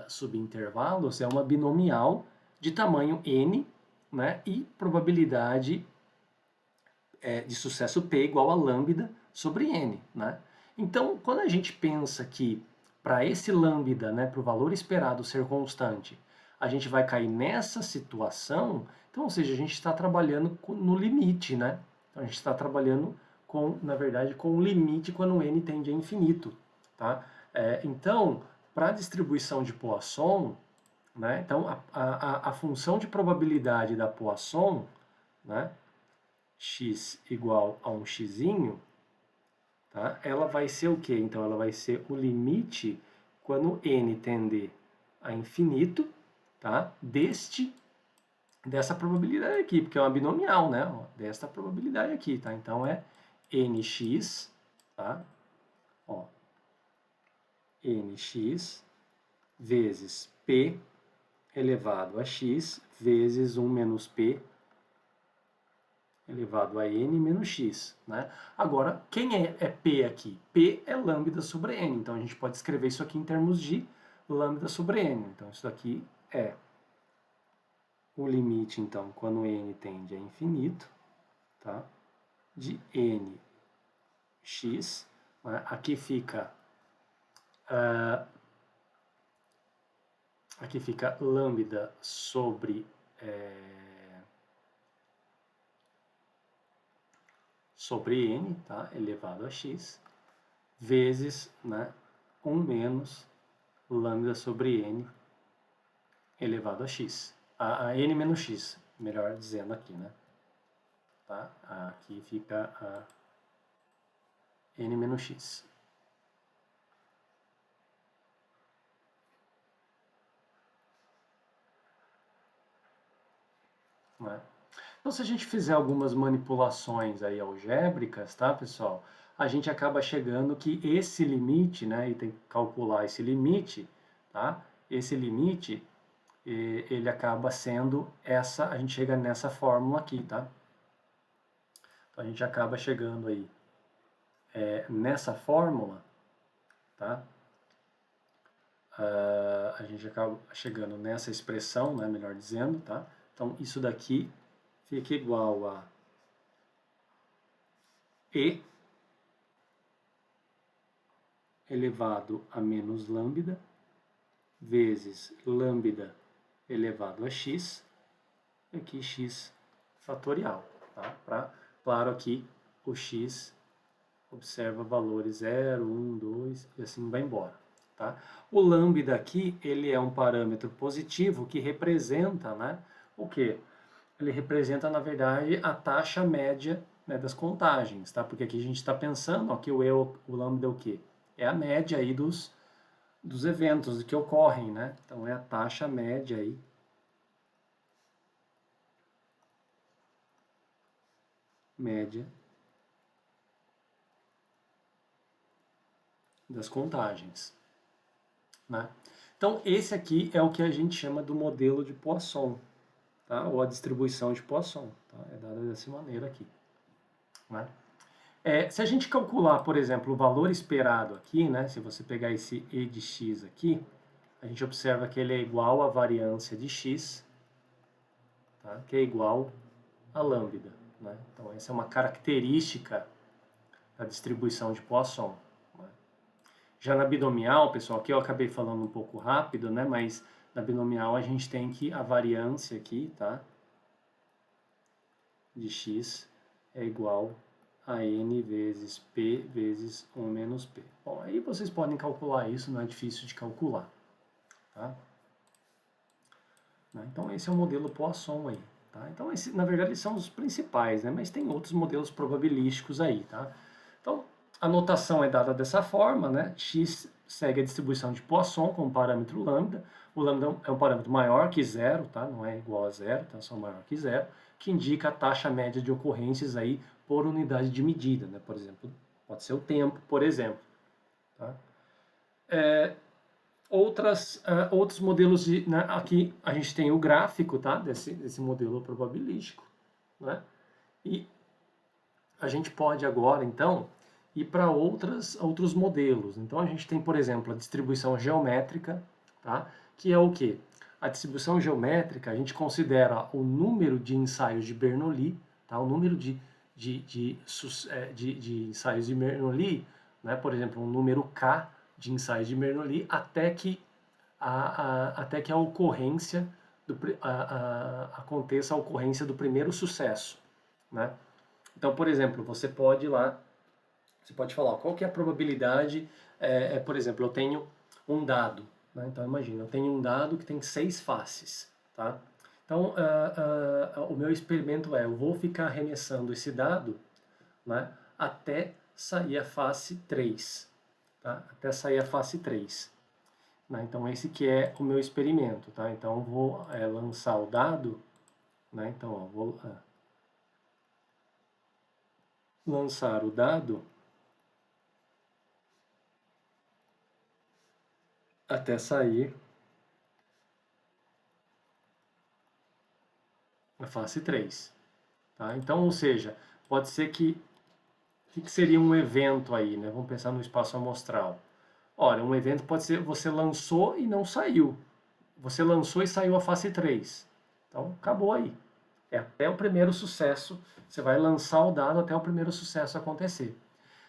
subintervalos, é uma binomial de tamanho n, né? E probabilidade de sucesso P igual a lambda sobre N, né? Então, quando a gente pensa que para esse lambda, né, para o valor esperado ser constante, a gente vai cair nessa situação, então, ou seja, a gente está trabalhando no limite, né? Então, a gente está trabalhando com, na verdade, com o limite quando N tende a infinito, tá? Então, para a distribuição de Poisson, né, então a função de probabilidade da Poisson, né, x igual a um xzinho, tá? Ela vai ser o quê? Então, ela vai ser o limite quando n tender a infinito, tá? Dessa probabilidade aqui, porque é uma binomial, né? Ó, desta probabilidade aqui, tá? Então, é nx, tá? Ó, nx vezes p elevado a x vezes 1 menos p elevado a n menos x, né? Agora, quem é P aqui? P é lambda sobre n, então a gente pode escrever isso aqui em termos de lambda sobre n. Então, isso daqui é o limite, então, quando n tende a infinito, tá? De nx, né? Aqui fica lambda sobre n, tá? Elevado a x, vezes, né, 1 menos lambda sobre n elevado a x. A n menos x, melhor dizendo aqui, né? Tá? Aqui fica a n menos x. Né? Então, se a gente fizer algumas manipulações aí algébricas, tá, pessoal? A gente acaba chegando que esse limite, né, e tem que calcular esse limite, tá? Esse limite, ele acaba sendo essa, a gente chega nessa fórmula aqui, tá? Então, a gente acaba chegando aí nessa fórmula, tá? A gente acaba chegando nessa expressão, né, melhor dizendo, tá? Então, isso daqui fica igual a E elevado a menos lambda vezes lambda elevado a x, e aqui x fatorial, tá? Claro, aqui o x observa valores 0, 1, 2 e assim vai embora. Tá? O lambda aqui, ele é um parâmetro positivo que representa, né, o quê? Ele representa, na verdade, a taxa média, né, das contagens, tá? Porque aqui a gente está pensando, ó, que o lambda é o quê? É a média aí dos eventos que ocorrem, né? Então, é a taxa média aí das contagens, né? Então, esse aqui é o que a gente chama do modelo de Poisson, tá? Ou a distribuição de Poisson, tá? É dada dessa maneira aqui, né? Se a gente calcular, por exemplo, o valor esperado aqui, né? Se você pegar esse e de x aqui, a gente observa que ele é igual à variância de x, tá? Que é igual a lambda, né? Então, essa é uma característica da distribuição de Poisson. Já na binomial, pessoal, aqui eu acabei falando um pouco rápido, né? Mas na binomial a gente tem que a variância aqui, tá? De x é igual a n vezes p vezes 1 menos p. Bom, aí vocês podem calcular isso, não é difícil de calcular, tá? Então esse é o modelo Poisson aí, Tá? Então, na verdade, são os principais, né? Mas tem outros modelos probabilísticos aí. Tá? Então, a notação é dada dessa forma, né? X segue a distribuição de Poisson com o parâmetro lambda. O lambda é um parâmetro maior que zero, tá? Não é igual a zero, tá? Só maior que zero, que indica a taxa média de ocorrências aí por unidade de medida, né? Por exemplo, pode ser o tempo, por exemplo. Tá? Outros modelos né, aqui a gente tem o gráfico, tá? Desse modelo probabilístico, né? E a gente pode agora, então, ir para outros modelos. Então, a gente tem, por exemplo, a distribuição geométrica, tá? Que é o quê? A distribuição geométrica, a gente considera o número de ensaios de Bernoulli, tá? O número de ensaios de Bernoulli, né? Por exemplo, um número K de ensaios de Bernoulli, até que a ocorrência aconteça a ocorrência do primeiro sucesso, né? Então, por exemplo, você pode falar qual que é a probabilidade, por exemplo, eu tenho um dado, né? Então imagina, eu tenho um dado que tem 6 faces, tá? Então, o meu experimento eu vou ficar arremessando esse dado, né, até sair a face 3, tá? Até sair a face 3. Né? Então, esse que é o meu experimento, tá? Então, eu vou lançar o dado, né? Então, vou lançar o dado até sair a face 3. Tá? Então, ou seja, pode ser o que seria um evento aí, né? Vamos pensar no espaço amostral. Ora, um evento pode ser você lançou e não saiu. Você lançou e saiu a face 3. Então, acabou aí. É até o primeiro sucesso. Você vai lançar o dado até o primeiro sucesso acontecer.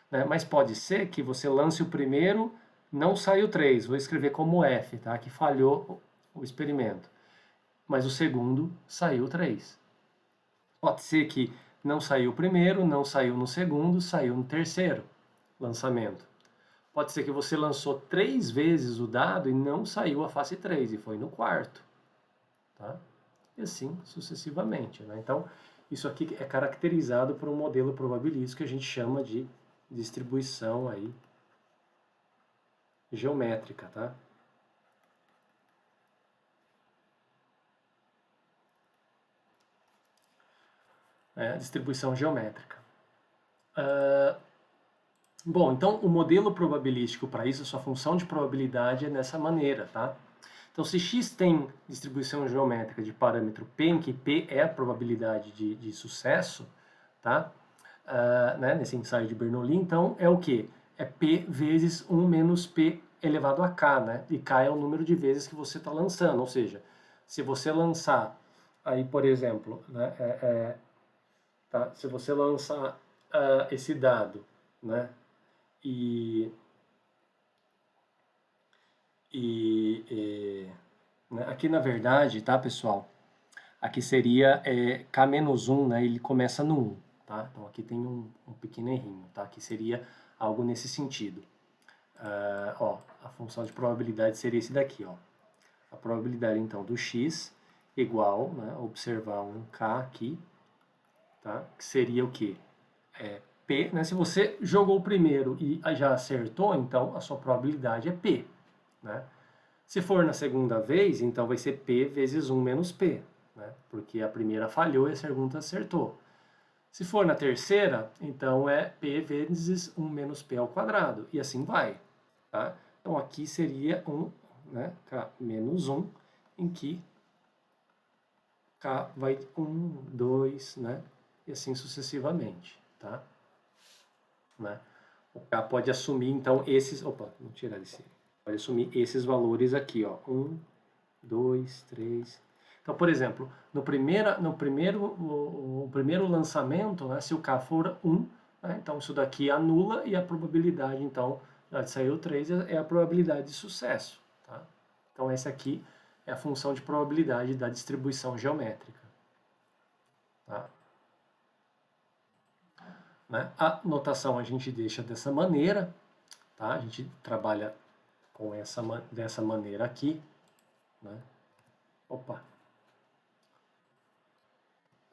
Né? Mas pode ser que você lance o primeiro, não saiu 3. Vou escrever como F, tá? Que falhou o experimento. Mas o segundo saiu 3. Pode ser que não saiu o primeiro, não saiu no segundo, saiu no terceiro lançamento. Pode ser que você lançou 3 vezes o dado e não saiu a face 3 e foi no quarto. Tá? E assim sucessivamente. Né? Então, isso aqui é caracterizado por um modelo probabilístico que a gente chama de distribuição aí geométrica. Tá? Distribuição geométrica. Bom, então o modelo probabilístico para isso, a sua função de probabilidade é dessa maneira, tá? Então, se x tem distribuição geométrica de parâmetro p, em que p é a probabilidade de sucesso, tá? Né, nesse ensaio de Bernoulli, então é o que? É p vezes 1 menos p elevado a k, né? E k é o número de vezes que você está lançando, ou seja, se você lançar, aí por exemplo, né, tá? Se você lançar esse dado, né? E né, aqui na verdade, tá, pessoal? Aqui seria K-1, né? Ele começa no 1, tá? Então aqui tem um pequeno errinho, tá? Que seria algo nesse sentido. Ó, a função de probabilidade seria esse daqui, ó. A probabilidade, então, do x igual, né? Observar um K aqui, tá? Que seria o quê? P, né? Se você jogou o primeiro e já acertou, então a sua probabilidade é P, né? Se for na segunda vez, então vai ser P vezes 1 menos P, né? Porque a primeira falhou e a segunda acertou. Se for na terceira, então é P vezes 1 menos P ao quadrado, e assim vai. Tá? Então aqui seria né, K menos 1, em que K vai 1, 2, né? E assim sucessivamente. Tá? Né? O K pode assumir, então, esses... Opa, vou tirar esse... Pode assumir esses valores aqui, ó. 1, 2, 3... Então, por exemplo, no primeiro lançamento, né, se o K for 1, né, então isso daqui anula e a probabilidade, então, já de sair o 3 é a probabilidade de sucesso. Tá? Então, essa aqui é a função de probabilidade da distribuição geométrica. Tá? Né? A notação a gente deixa dessa maneira, tá? A gente trabalha com dessa maneira aqui. Né? Opa!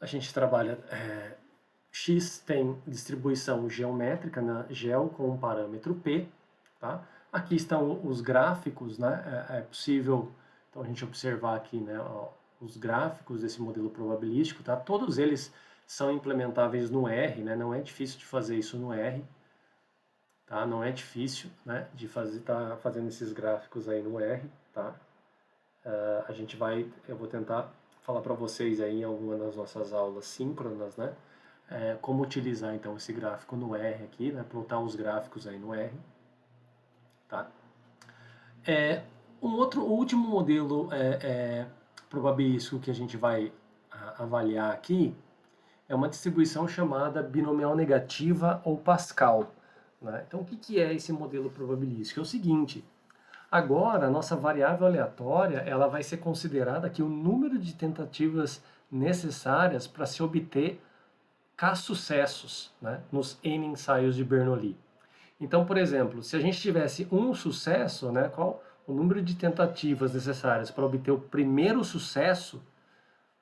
a gente trabalha, x tem distribuição geométrica, né, gel com um parâmetro p, tá? Aqui estão os gráficos, né? É possível, então, a gente observar aqui, né, ó, os gráficos desse modelo probabilístico, tá? Todos eles são implementáveis no R, né? Não é difícil de fazer isso no R, tá? Não é difícil, né, de fazer, tá fazendo esses gráficos aí no R, tá? Eu vou tentar falar para vocês aí em alguma das nossas aulas síncronas, né? Como utilizar então esse gráfico no R aqui, né? Plotar os gráficos aí no R, tá? O último modelo probabilístico que a gente vai avaliar aqui é uma distribuição chamada binomial negativa ou Pascal, né? Então, o que é esse modelo probabilístico? É o seguinte: agora, a nossa variável aleatória ela vai ser considerada aqui o número de tentativas necessárias para se obter K sucessos, né, nos N ensaios de Bernoulli. Então, por exemplo, se a gente tivesse um sucesso, né, qual o número de tentativas necessárias para obter o primeiro sucesso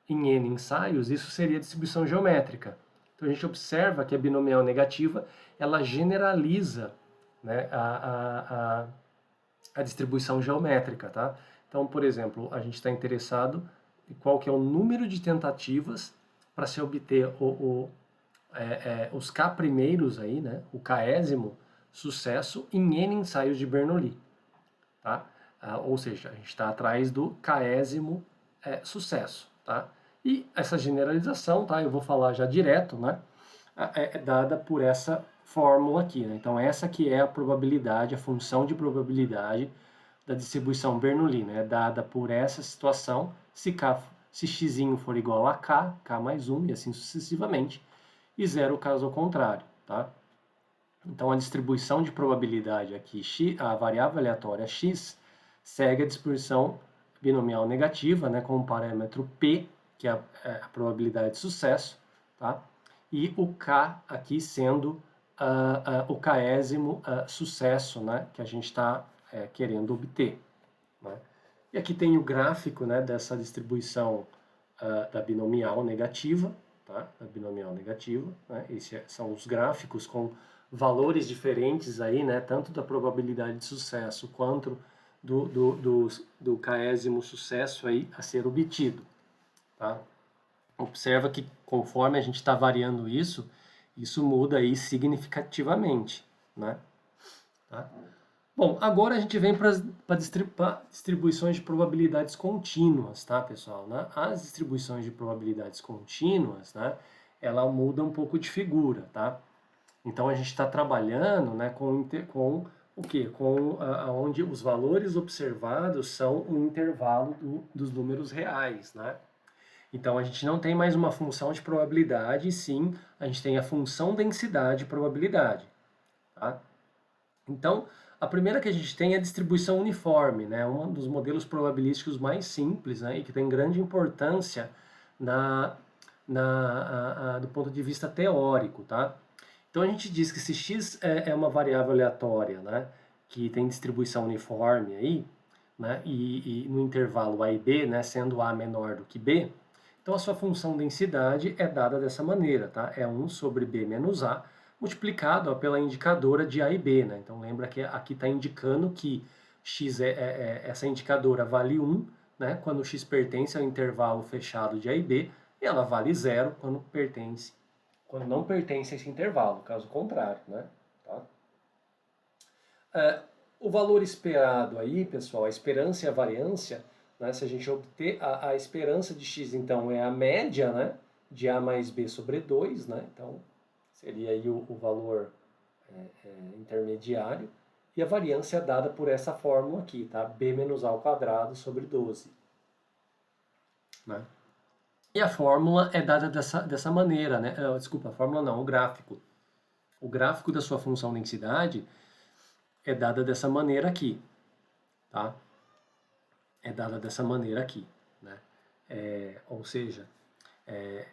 em N ensaios, isso seria distribuição geométrica. Então a gente observa que a binomial negativa ela generaliza, né, a distribuição geométrica, tá? Então, por exemplo, a gente está interessado em qual que é o número de tentativas para se obter os K primeiros aí, né? O Késimo sucesso em N ensaios de Bernoulli, tá? Ou seja, a gente está atrás do Késimo sucesso, tá? E essa generalização, tá? Eu vou falar já direto, né? É dada por essa fórmula aqui, né? Então essa que é a probabilidade, a função de probabilidade da distribuição Bernoulli, né? É dada por essa situação, se x for igual a k mais 1 e assim sucessivamente, e zero caso ao contrário, tá? Então a distribuição de probabilidade aqui, a variável aleatória x, segue a distribuição binomial negativa, né, com o parâmetro p, que é a probabilidade de sucesso, tá? E o k aqui sendo o késimo sucesso, né, que a gente está querendo obter, né? E aqui tem o gráfico, né, dessa distribuição da binomial negativa, tá? Da binomial negativa, né? Esses são os gráficos com valores diferentes aí, né, tanto da probabilidade de sucesso quanto do késimo sucesso aí a ser obtido, tá? Observa que conforme a gente está variando isso, isso muda aí significativamente, né? Tá? Bom, agora a gente vem para distribuições de probabilidades contínuas, tá, pessoal? Né? As distribuições de probabilidades contínuas, né, ela muda um pouco de figura, tá? Então a gente está trabalhando, né, com o quê? Com onde os valores observados são o intervalo dos números reais, né? Então a gente não tem mais uma função de probabilidade, sim, a gente tem a função densidade de probabilidade, tá? Então, a primeira que a gente tem é a distribuição uniforme, né? Um dos modelos probabilísticos mais simples, né? E que tem grande importância do ponto de vista teórico, tá? Então a gente diz que se x é uma variável aleatória, né? Que tem distribuição uniforme aí, né? E no intervalo a e b, né? Sendo a menor do que b, então a sua função densidade é dada dessa maneira, tá? É 1 sobre b menos a, multiplicado pela indicadora de A e B, né? Então lembra que aqui está indicando que x essa indicadora vale 1, né? Quando x pertence ao intervalo fechado de A e B, e ela vale 0 quando não pertence a esse intervalo, caso contrário, né? Tá? O valor esperado aí, pessoal, a esperança e a variância, né? Se a gente obter a esperança de x, então, é a média, né? De A mais B sobre 2, né? Então, seria aí o valor intermediário, e a variância é dada por essa fórmula aqui, tá? B menos A ao quadrado sobre 12. Né? E a fórmula é dada dessa maneira, né? Desculpa, a fórmula não, o gráfico. O gráfico da sua função densidade é dada dessa maneira aqui, tá? É dada dessa maneira aqui, né? Ou seja,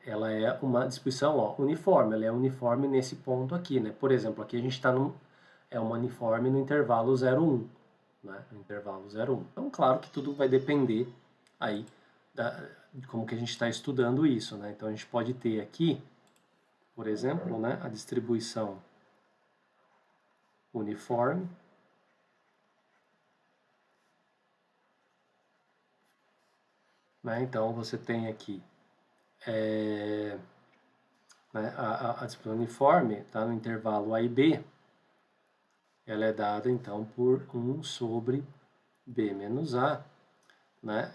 ela é uma distribuição uniforme, ela é uniforme nesse ponto aqui, né? Por exemplo, aqui a gente está uma uniforme no intervalo 0,1, né? No intervalo 0,1. Então, claro que tudo vai depender aí como que a gente está estudando isso, né? Então a gente pode ter aqui, por exemplo, né, a distribuição uniforme, né? Então você tem aqui né, a distribuição uniforme, tá no intervalo A e B, ela é dada então por 1 sobre B menos A, né?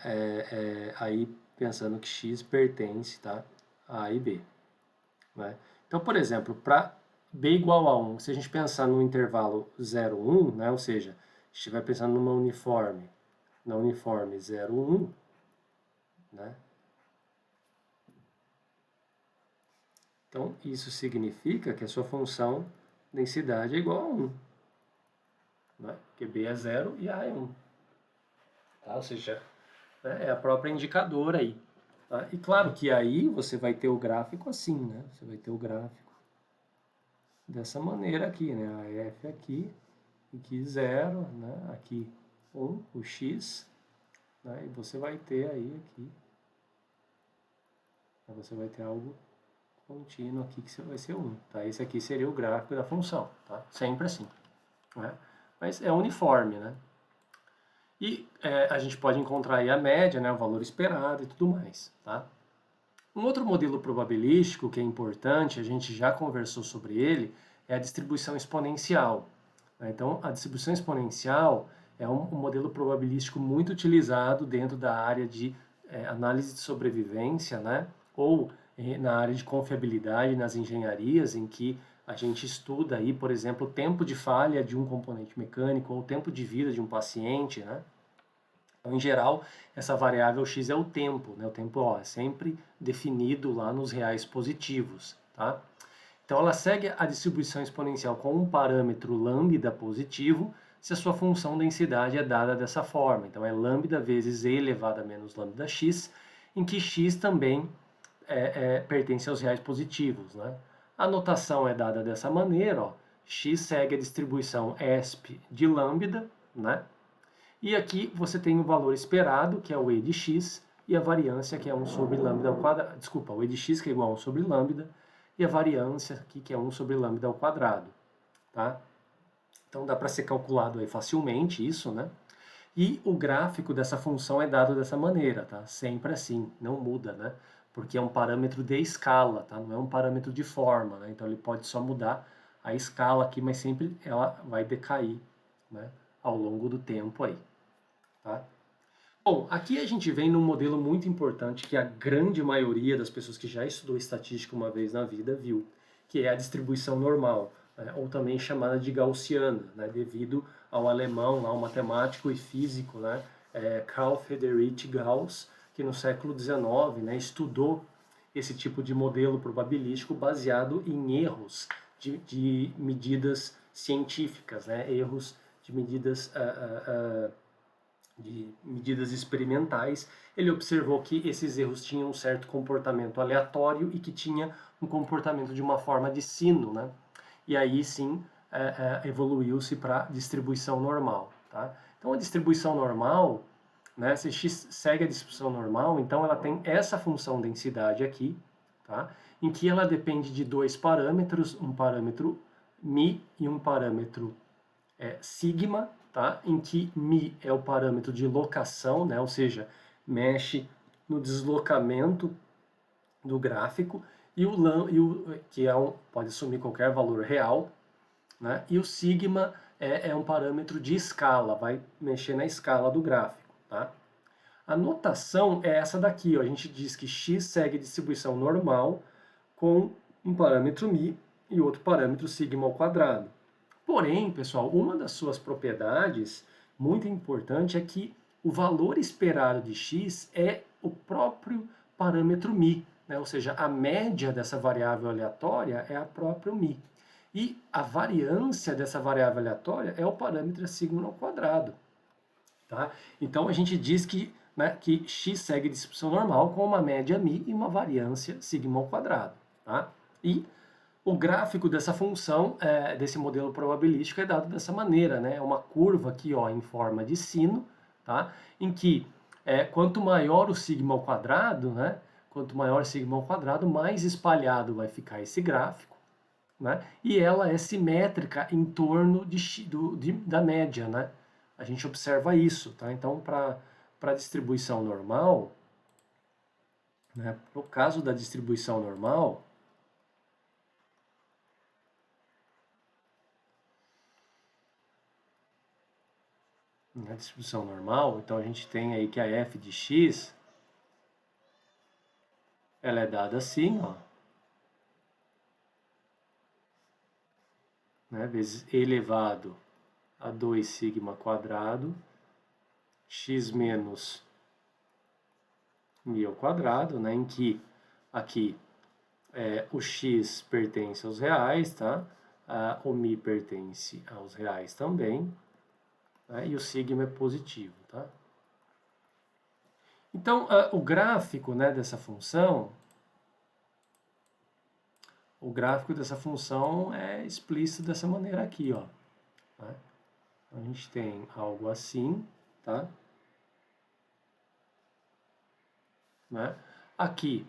Aí pensando que X pertence, tá, a A e B, né? Então, por exemplo, para B igual a 1, se a gente pensar no intervalo 0, 1, né, ou seja, a gente estiver pensando numa uniforme, na uniforme 0, 1, né? Então, isso significa que a sua função densidade é igual a 1, né? Porque B é 0 e A é 1. Tá? Ou seja, né, é a própria indicadora aí. Tá? E claro que aí você vai ter o gráfico assim, né? Você vai ter o gráfico dessa maneira aqui, né? A F aqui, aqui 0, né? Aqui 1, o X, né? E você vai ter aí aqui, você vai ter algo contínuo aqui que vai ser 1, tá? Esse aqui seria o gráfico da função, tá? Sempre assim, né? Mas é uniforme, né? E a gente pode encontrar aí a média, né? O valor esperado e tudo mais, tá? Um outro modelo probabilístico que é importante, a gente já conversou sobre ele, é a distribuição exponencial, né? Então, a distribuição exponencial é um modelo probabilístico muito utilizado dentro da área de análise de sobrevivência, né? Ou na área de confiabilidade nas engenharias, em que a gente estuda aí, por exemplo, o tempo de falha de um componente mecânico ou o tempo de vida de um paciente, né? Então, em geral, essa variável x é o tempo, né? O tempo é sempre definido lá nos reais positivos, tá? Então, ela segue a distribuição exponencial com um parâmetro lambda positivo, se a sua função densidade é dada dessa forma. Então, é lambda vezes e elevado a menos lambda x, em que x também pertence aos reais positivos, né? A notação é dada dessa maneira, ó. X segue a distribuição ESP de lambda, né? E aqui você tem o valor esperado, que é o e de x, e a variância, que é 1 sobre lambda ao quadrado. Desculpa, o e de x, que é igual a 1 sobre lambda, e a variância aqui, que é 1 sobre lambda ao quadrado. Tá? Então dá para ser calculado aí facilmente isso, né? E o gráfico dessa função é dado dessa maneira, tá? Sempre assim, não muda, né? Porque é um parâmetro de escala, tá? Não é um parâmetro de forma, né? Então ele pode só mudar a escala aqui, mas sempre ela vai decair, né? Ao longo do tempo aí. Tá? Bom, aqui a gente vem num modelo muito importante que a grande maioria das pessoas que já estudou estatística uma vez na vida viu, que é a distribuição normal, né? Ou também chamada de gaussiana, né? Devido ao alemão, ao matemático e físico, né? Carl Friedrich Gauss, que no século XIX, né, estudou esse tipo de modelo probabilístico baseado em erros de medidas científicas, né? Erros de medidas experimentais, ele observou que esses erros tinham um certo comportamento aleatório e que tinha um comportamento de uma forma de sino, né? E aí sim evoluiu-se para distribuição normal, tá? Então a distribuição normal, né? Se x segue a distribuição normal, então ela tem essa função densidade aqui, tá? Em que ela depende de dois parâmetros, um parâmetro mi e um parâmetro sigma, tá? Em que mi é o parâmetro de locação, né? Ou seja, mexe no deslocamento do gráfico, e que pode assumir qualquer valor real, né? E o sigma é um parâmetro de escala, vai mexer na escala do gráfico. Tá? A notação é essa daqui, ó. A gente diz que x segue distribuição normal com um parâmetro mi e outro parâmetro sigma ao quadrado. Porém, pessoal, uma das suas propriedades muito importante é que o valor esperado de x é o próprio parâmetro mi, né? Ou seja, a média dessa variável aleatória é a própria mi. E a variância dessa variável aleatória é o parâmetro sigma ao quadrado. Tá? Então a gente diz que, né, que x segue distribuição normal com uma média mi e uma variância sigma ao quadrado. Tá? E o gráfico dessa função, desse modelo probabilístico, é dado dessa maneira, né? É uma curva aqui, ó, em forma de sino, tá? Em que quanto maior o sigma ao quadrado, né? Quanto maior o sigma ao quadrado, mais espalhado vai ficar esse gráfico, né? E ela é simétrica em torno da média, né? A gente observa isso, tá? Então, para a distribuição normal, né? No caso da distribuição normal, na distribuição normal, então a gente tem aí que a f de x, ela é dada assim, ó, né? Vezes e elevado a 2 sigma quadrado, x menos mi ao quadrado, né? Em que aqui o x pertence aos reais, tá? O mi pertence aos reais também, né? E o sigma é positivo, tá? Então, o gráfico, né, dessa função, é explícito dessa maneira aqui, ó. Né? A gente tem algo assim, tá? Né? Aqui,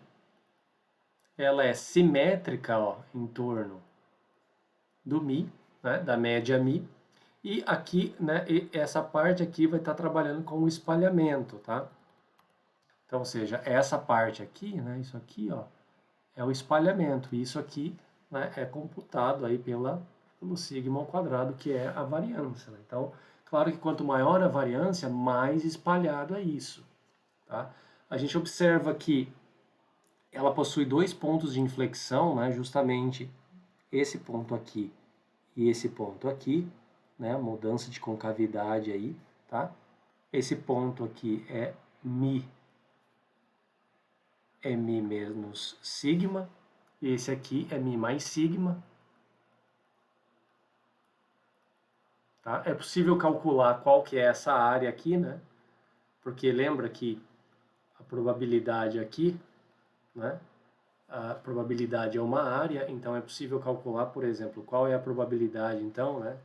ela é simétrica, ó, em torno do mi, né, da média mi, e aqui, né, essa parte aqui vai estar trabalhando com o espalhamento, tá? Então, ou seja, essa parte aqui, né, isso aqui, ó, é o espalhamento, e isso aqui, né, é computado aí pelo sigma ao quadrado, que é a variância, né? Então, claro que quanto maior a variância, mais espalhado é isso, tá? A gente observa que ela possui dois pontos de inflexão, né, justamente esse ponto aqui e esse ponto aqui, né, mudança de concavidade aí, tá? Esse ponto aqui é mi menos sigma, e esse aqui é mi mais sigma, tá? É possível calcular qual que é essa área aqui, né? Porque lembra que a probabilidade aqui, né? A probabilidade é uma área, então é possível calcular, por exemplo, qual é a probabilidade, então, né,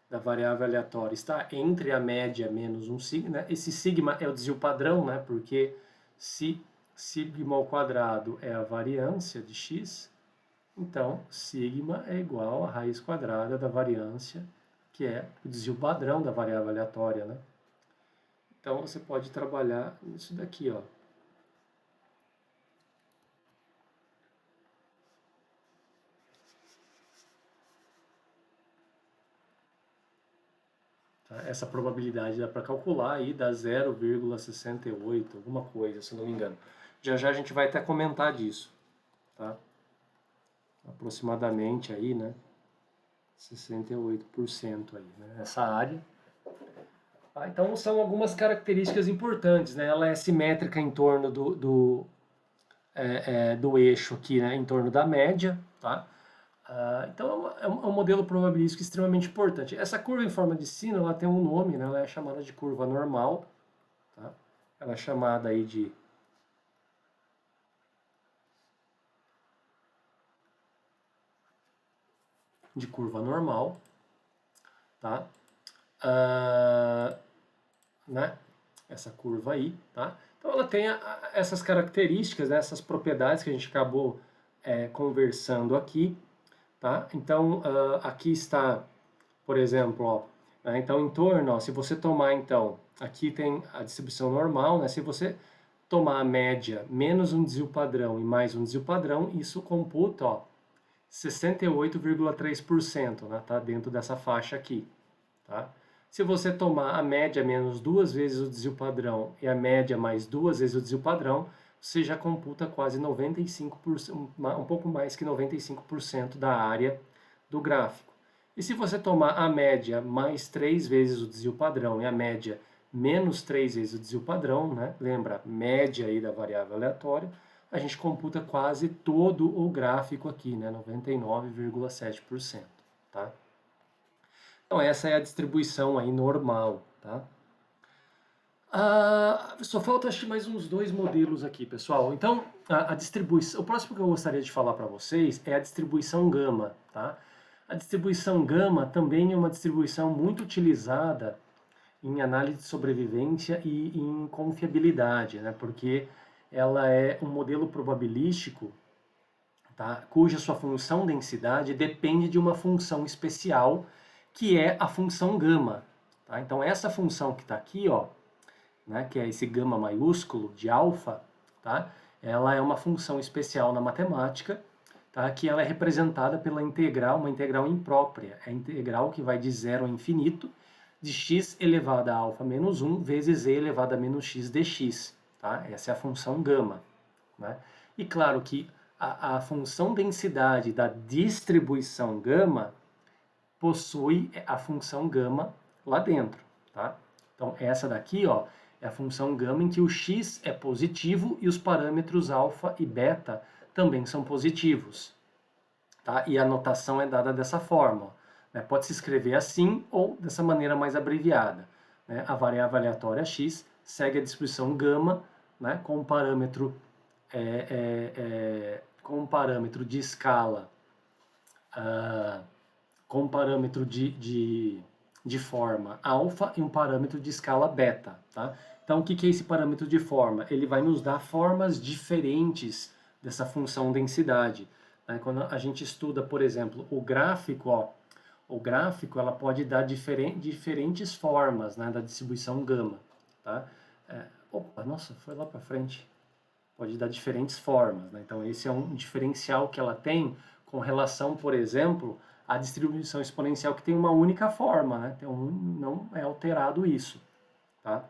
da variável aleatória. Está entre a média menos um sigma, né? Esse sigma é o desvio padrão, né? Porque se sigma ao quadrado é a variância de x, então sigma é igual à raiz quadrada da variância, que é o desvio padrão da variável aleatória, né? Então você pode trabalhar isso daqui, ó. Tá? Essa probabilidade dá para calcular aí, dá 0,68, alguma coisa, se não me engano. Já já a gente vai até comentar disso, tá? Aproximadamente aí, né? 68% aí, né? Essa área. Ah, então são algumas características importantes, né? Ela é simétrica em torno do eixo aqui, né? Em torno da média, tá? Então é um modelo probabilístico extremamente importante. Essa curva em forma de sino, ela tem um nome, né? Ela é chamada de curva normal, tá? Ela é chamada aí de curva normal, tá? Né? Essa curva aí, tá? Então ela tem essas características, né? Essas propriedades que a gente acabou conversando aqui, tá? Então aqui está, por exemplo, ó, né? Então em torno, ó, se você tomar então, aqui tem a distribuição normal, né? Se você tomar a média menos um desvio padrão e mais um desvio padrão, isso computa, ó, 68,3%, né? Tá dentro dessa faixa aqui, tá? Se você tomar a média menos duas vezes o desvio padrão e a média mais duas vezes o desvio padrão, você já computa quase 95%, um pouco mais que 95% da área do gráfico. E se você tomar a média mais três vezes o desvio padrão e a média menos três vezes o desvio padrão, né? Lembra, média aí da variável aleatória, a gente computa quase todo o gráfico aqui, né? 99,7%, tá? Então essa é a distribuição aí normal, tá? Só falta acho que mais uns dois modelos aqui, pessoal. Então a distribuição, o próximo que eu gostaria de falar para vocês é a distribuição gama, tá? A distribuição gama também é uma distribuição muito utilizada em análise de sobrevivência e em confiabilidade, né? Porque ela é um modelo probabilístico, tá? Cuja sua função densidade depende de uma função especial, que é a função gama. Tá? Então, essa função que está aqui, ó, né, que é esse gama maiúsculo de alfa, tá? Ela é uma função especial na matemática, tá? Que ela é representada pela integral, uma integral imprópria. É a integral que vai de zero a infinito, de x elevado a alfa menos 1 vezes e elevado a menos x dx. Tá? Essa é a função gama. Né? E claro que a função densidade da distribuição gama possui a função gama lá dentro. Tá? Então, essa daqui, ó, é a função gama em que o x é positivo e os parâmetros alfa e beta também são positivos. Tá? E a notação é dada dessa forma. Né? Pode se escrever assim ou dessa maneira mais abreviada. Né? A variável aleatória x segue a distribuição gama, né? Com um parâmetro de escala, com um parâmetro de forma alfa e um parâmetro de escala beta. Tá? Então, o que é esse parâmetro de forma? Ele vai nos dar formas diferentes dessa função densidade. Né? Quando a gente estuda, por exemplo, o gráfico, ó, o gráfico ela pode dar diferentes formas, né, da distribuição gama. Tá? Opa, nossa, foi lá para frente. Pode dar diferentes formas. Né? Então, esse é um diferencial que ela tem com relação, por exemplo, à distribuição exponencial, que tem uma única forma. Né? Então, não é alterado isso. Tá?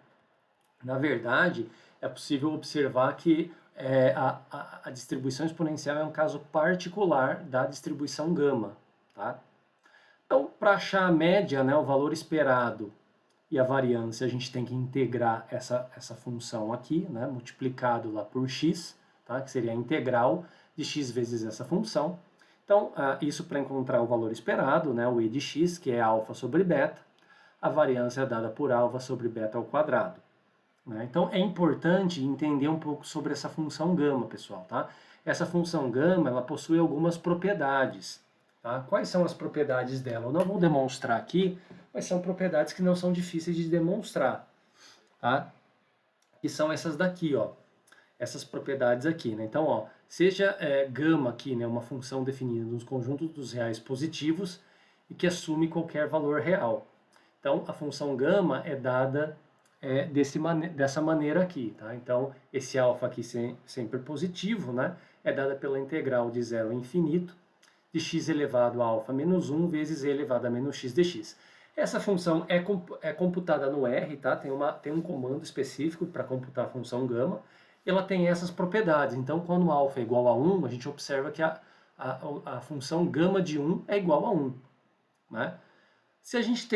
Na verdade, é possível observar que a distribuição exponencial é um caso particular da distribuição gama. Tá? Então, para achar a média, né, o valor esperado e a variância, a gente tem que integrar essa função aqui, né, multiplicado lá por x, tá, que seria a integral de x vezes essa função. Então, isso para encontrar o valor esperado, né, o e de x, que é alfa sobre beta, a variância é dada por alfa sobre beta ao quadrado. Né? Então, é importante entender um pouco sobre essa função gama, pessoal. Tá? Essa função gama ela possui algumas propriedades. Tá? Quais são as propriedades dela? Eu não vou demonstrar aqui, mas são propriedades que não são difíceis de demonstrar. Tá? Que são essas daqui, ó. Essas propriedades aqui. Né? Então, ó, seja gama aqui, né, uma função definida nos conjuntos dos reais positivos e que assume qualquer valor real. Então, a função gama é dada dessa maneira aqui, tá? Então, esse alfa aqui sempre positivo, né? É dada pela integral de zero a infinito de x elevado a alfa menos 1 vezes e elevado a menos x dx. Essa função é computada no R, tá? Tem um comando específico para computar a função gama. Ela tem essas propriedades. Então, quando alfa é igual a 1, a gente observa que a função gama de 1 é igual a 1, né? Se a gente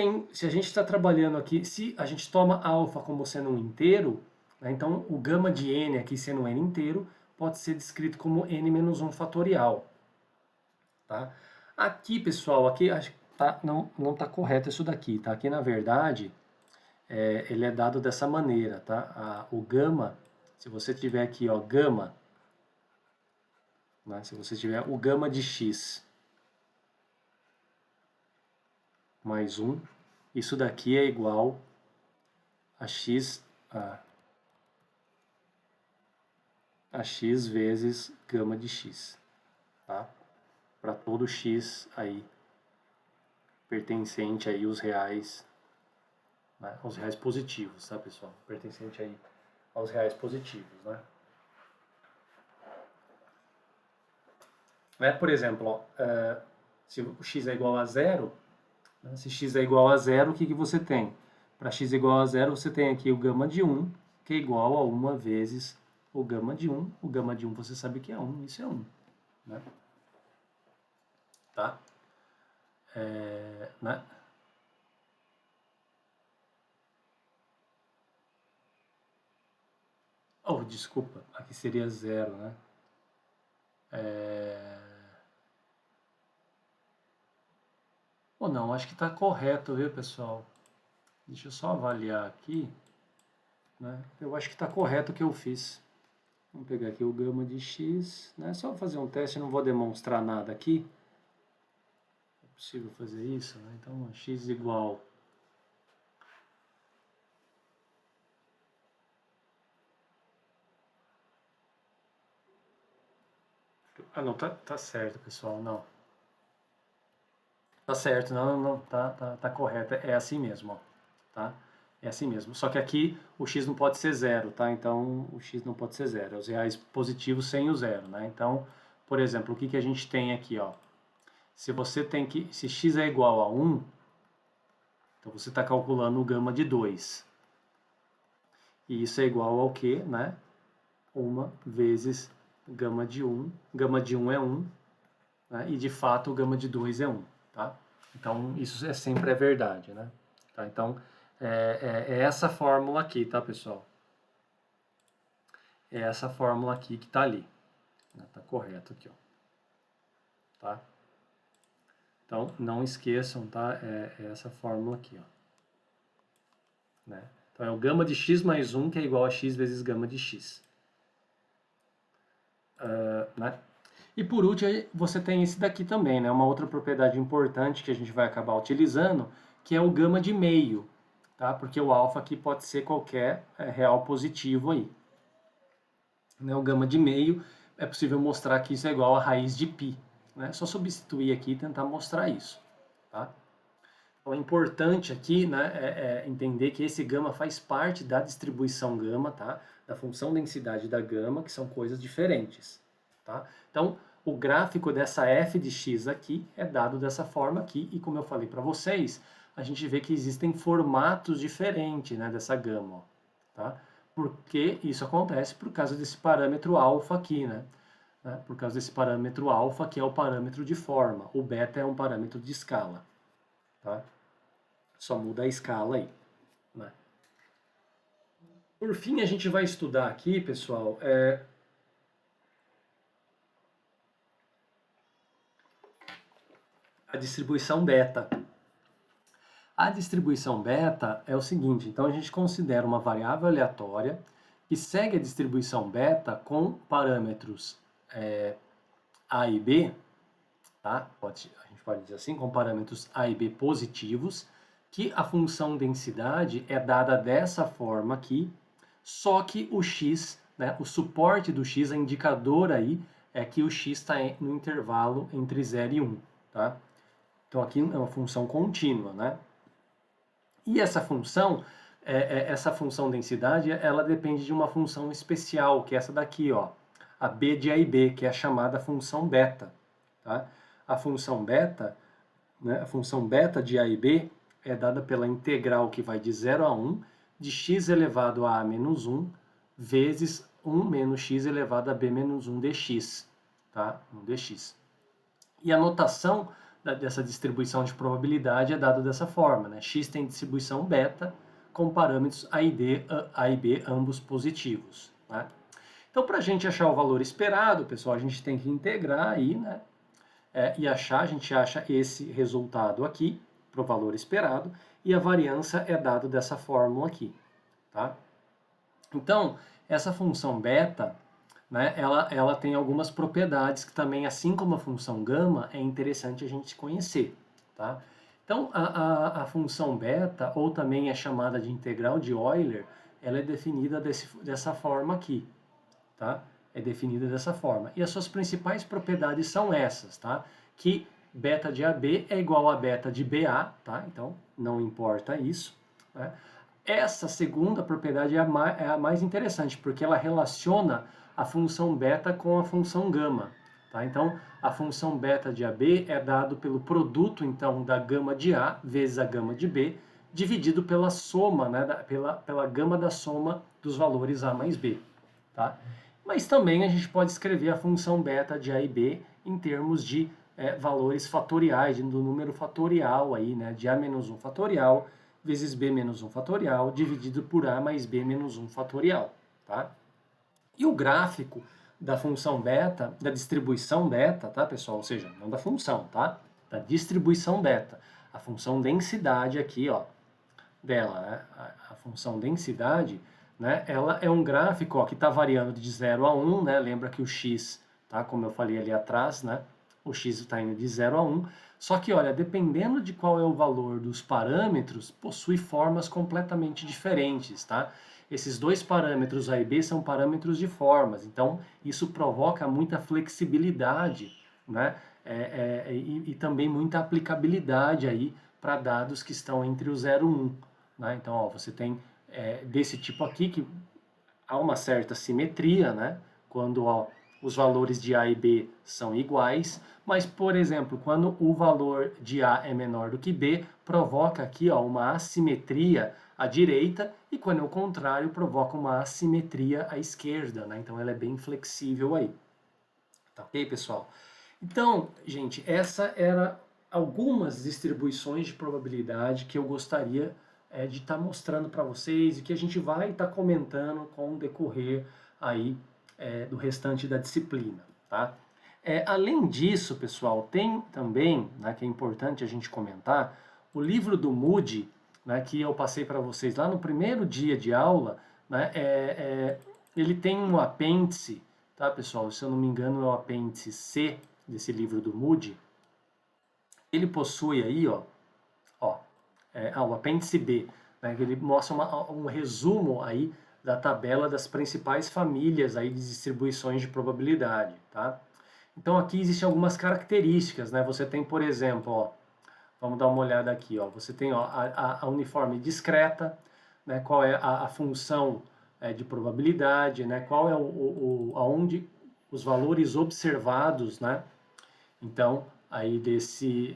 está trabalhando aqui, se a gente toma alfa como sendo um inteiro, né, então o gama de n aqui sendo n inteiro, pode ser descrito como n menos 1 fatorial. Tá? Aqui, pessoal, aqui acho que não está correto isso daqui. Tá? Aqui, na verdade, ele é dado dessa maneira. Tá? O gama, se você tiver aqui, ó, gama, né, se você tiver o gama de x mais 1, isso daqui é igual a x vezes gama de x, tá? Para todo x aí pertencente aí os reais, né? Os reais positivos, tá, pessoal? Pertencente aí aos reais positivos, né? Por exemplo, ó, se o x é igual a zero, né? Se x é igual a zero, o que você tem? Para x igual a zero, você tem aqui o gama de 1, que é igual a 1 vezes o gama de 1. O gama de 1 você sabe que é 1, isso é 1. Né? Tá? Né? Oh, desculpa, aqui seria 0, né? Ou não, acho que está correto, viu, pessoal? Deixa eu só avaliar aqui. Né? Eu acho que está correto o que eu fiz. Vamos pegar aqui o gama de x, né? Só fazer um teste, não vou demonstrar nada aqui. É possível fazer isso, né? Então, x igual Ah, não, tá certo, pessoal, não. Tá certo, não, tá correto, é assim mesmo, ó, tá? É assim mesmo. Só que aqui o x não pode ser zero, tá? Então o x não pode ser zero, é os reais positivos sem o zero, né? Então, por exemplo, o que que a gente tem aqui, ó? Se x é igual a 1, então você está calculando o gama de 2. E isso é igual ao quê, né? 1 vezes gama de 1. Gama de 1 é 1, né? E de fato o gama de 2 é 1, tá? Então isso sempre é verdade, né? Tá? Então é essa fórmula aqui, tá, pessoal? É essa fórmula aqui que tá ali. Né? Tá correto aqui, ó. Tá? Então não esqueçam, tá? É essa fórmula aqui, ó. Né? Então é o gama de x mais 1 que é igual a x vezes gama de x. Né? E por último, você tem esse daqui também, né? Uma outra propriedade importante que a gente vai acabar utilizando, que é o gama de meio, tá? Porque o alfa aqui pode ser qualquer real positivo aí. Né? O gama de meio é possível mostrar que isso é igual a raiz de π. Né? É só substituir aqui e tentar mostrar isso. Tá? Então, é importante aqui, né, entender que esse gama faz parte da distribuição gama, tá? Da função densidade da gama, que são coisas diferentes. Tá? Então, o gráfico dessa f de x aqui é dado dessa forma aqui, e como eu falei para vocês, a gente vê que existem formatos diferentes, né, dessa gama. Ó, tá? Por que isso acontece? Por causa desse parâmetro alfa aqui, né? Por causa desse parâmetro alfa, que é o parâmetro de forma. O beta é um parâmetro de escala. Tá? Só muda a escala aí. Né? Por fim, a gente vai estudar aqui, pessoal, a distribuição beta. A distribuição beta é o seguinte, então a gente considera uma variável aleatória que segue a distribuição beta com parâmetros A e B, tá? A gente pode dizer assim, com parâmetros A e B positivos, que a função densidade é dada dessa forma aqui, só que o x, né, o suporte do x, a indicador aí, é que o x está no intervalo entre 0 e 1, tá? Então aqui é uma função contínua, né? E essa função densidade, ela depende de uma função especial, que é essa daqui, ó, a b de a e b, que é a chamada função beta. Tá? A função beta, né, a função beta de a e b é dada pela integral que vai de 0 a 1 de x elevado a menos 1 vezes 1 menos x elevado a b menos 1 dx. Tá? 1 dx. E a notação dessa distribuição de probabilidade é dada dessa forma, né? X tem distribuição beta com parâmetros A e B ambos positivos. Né? Então, para a gente achar o valor esperado, pessoal, a gente tem que integrar aí, né? A gente acha esse resultado aqui para o valor esperado e a variância é dado dessa fórmula aqui. Tá? Então, essa função beta, né, ela tem algumas propriedades que também, assim como a função gama, é interessante a gente conhecer. Tá? Então, a função beta, ou também é chamada de integral de Euler, ela é definida dessa forma aqui. Tá? É definida dessa forma. E as suas principais propriedades são essas, tá? Que beta de AB é igual a beta de BA, tá? Então, não importa isso. Né? Essa segunda propriedade é a mais interessante, porque ela relaciona a função beta com a função gama. Tá? Então, a função beta de AB é dado pelo produto, então, da gama de A vezes a gama de B, dividido pela soma, né, pela gama da soma dos valores A mais B. Tá? Mas também a gente pode escrever a função beta de A e B em termos de valores fatoriais, do número fatorial aí, né, de A menos 1 fatorial vezes B menos 1 fatorial dividido por A mais B menos 1 fatorial. Tá? E o gráfico da função beta, da distribuição beta, tá, pessoal? Ou seja, não da função, tá? Da distribuição beta. A função densidade aqui, ó, dela, né? A função densidade, né? Ela é um gráfico, ó, que está variando de 0 a 1, né? Lembra que o x, tá? Como eu falei ali atrás, né? O x está indo de 0 a 1. Só que, olha, dependendo de qual é o valor dos parâmetros, possui formas completamente diferentes, tá? esses dois parâmetros A e B são parâmetros de formas, então isso provoca muita flexibilidade, né? E também muita aplicabilidade aí para dados que estão entre o 0 e 1. Né? Então, ó, você tem desse tipo aqui que há uma certa simetria, né? Quando ó, os valores de A e B são iguais, mas, por exemplo, quando o valor de A é menor do que B, provoca aqui ó, uma assimetria à direita, e quando é o contrário, provoca uma assimetria à esquerda, né? Então ela é bem flexível aí. Tá ok, pessoal? Então, gente, essa era algumas distribuições de probabilidade que eu gostaria de estar mostrando para vocês e que a gente vai estar comentando com o decorrer aí do restante da disciplina, tá? Além disso, pessoal, tem também, né, que é importante a gente comentar, o livro do Moody, né, que eu passei para vocês lá no primeiro dia de aula, né, ele tem um apêndice, tá, pessoal? Se eu não me engano, é o apêndice C desse livro do Moody. Ele possui aí, ó, o apêndice B, né, que ele mostra um resumo aí da tabela das principais famílias aí de distribuições de probabilidade, tá? Então aqui existem algumas características, né? Você tem, por exemplo, ó, vamos dar uma olhada aqui, ó, você tem ó, a uniforme discreta, né? Qual é a função de probabilidade, né? Qual é aonde os valores observados, né? Então, aí desse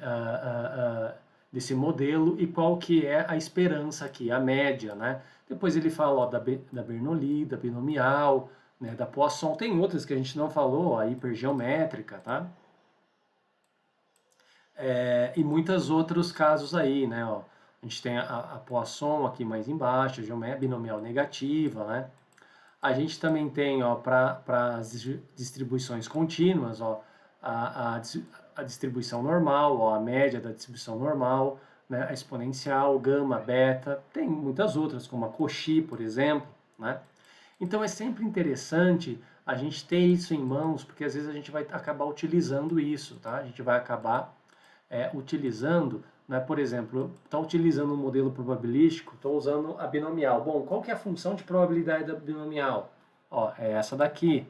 modelo e qual que é a esperança aqui, a média, né? Depois ele fala ó, da Bernoulli, da binomial, né, da Poisson, tem outras que a gente não falou, a hipergeométrica, tá? E muitos outros casos aí, né? Ó, a gente tem a Poisson aqui mais embaixo, a binomial negativa, né? A gente também tem, ó, para as distribuições contínuas, ó, a distribuição normal, ó, a média da distribuição normal, né, a exponencial, gama, beta, tem muitas outras, como a Cauchy, por exemplo, né? Então é sempre interessante a gente ter isso em mãos, porque às vezes a gente vai acabar utilizando isso, tá? A gente vai acabar utilizando, né, por exemplo, está utilizando um modelo probabilístico, estou usando a binomial. Bom, qual que é a função de probabilidade da binomial? Ó, é essa daqui,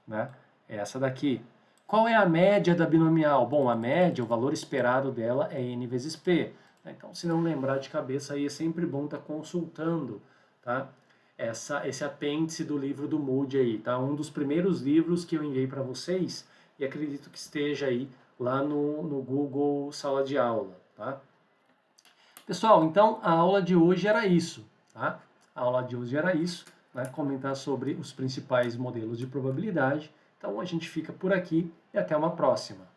né? É essa daqui. Qual é a média da binomial? Bom, a média, o valor esperado dela é n vezes p. Então, se não lembrar de cabeça, aí é sempre bom estar consultando, tá? Esse apêndice do livro do Moody aí, tá? Um dos primeiros livros que eu enviei para vocês e acredito que esteja aí lá no Google Sala de Aula, tá? Pessoal, então a aula de hoje era isso, tá? A aula de hoje era isso, né? Comentar sobre os principais modelos de probabilidade. Então a gente fica por aqui e até uma próxima.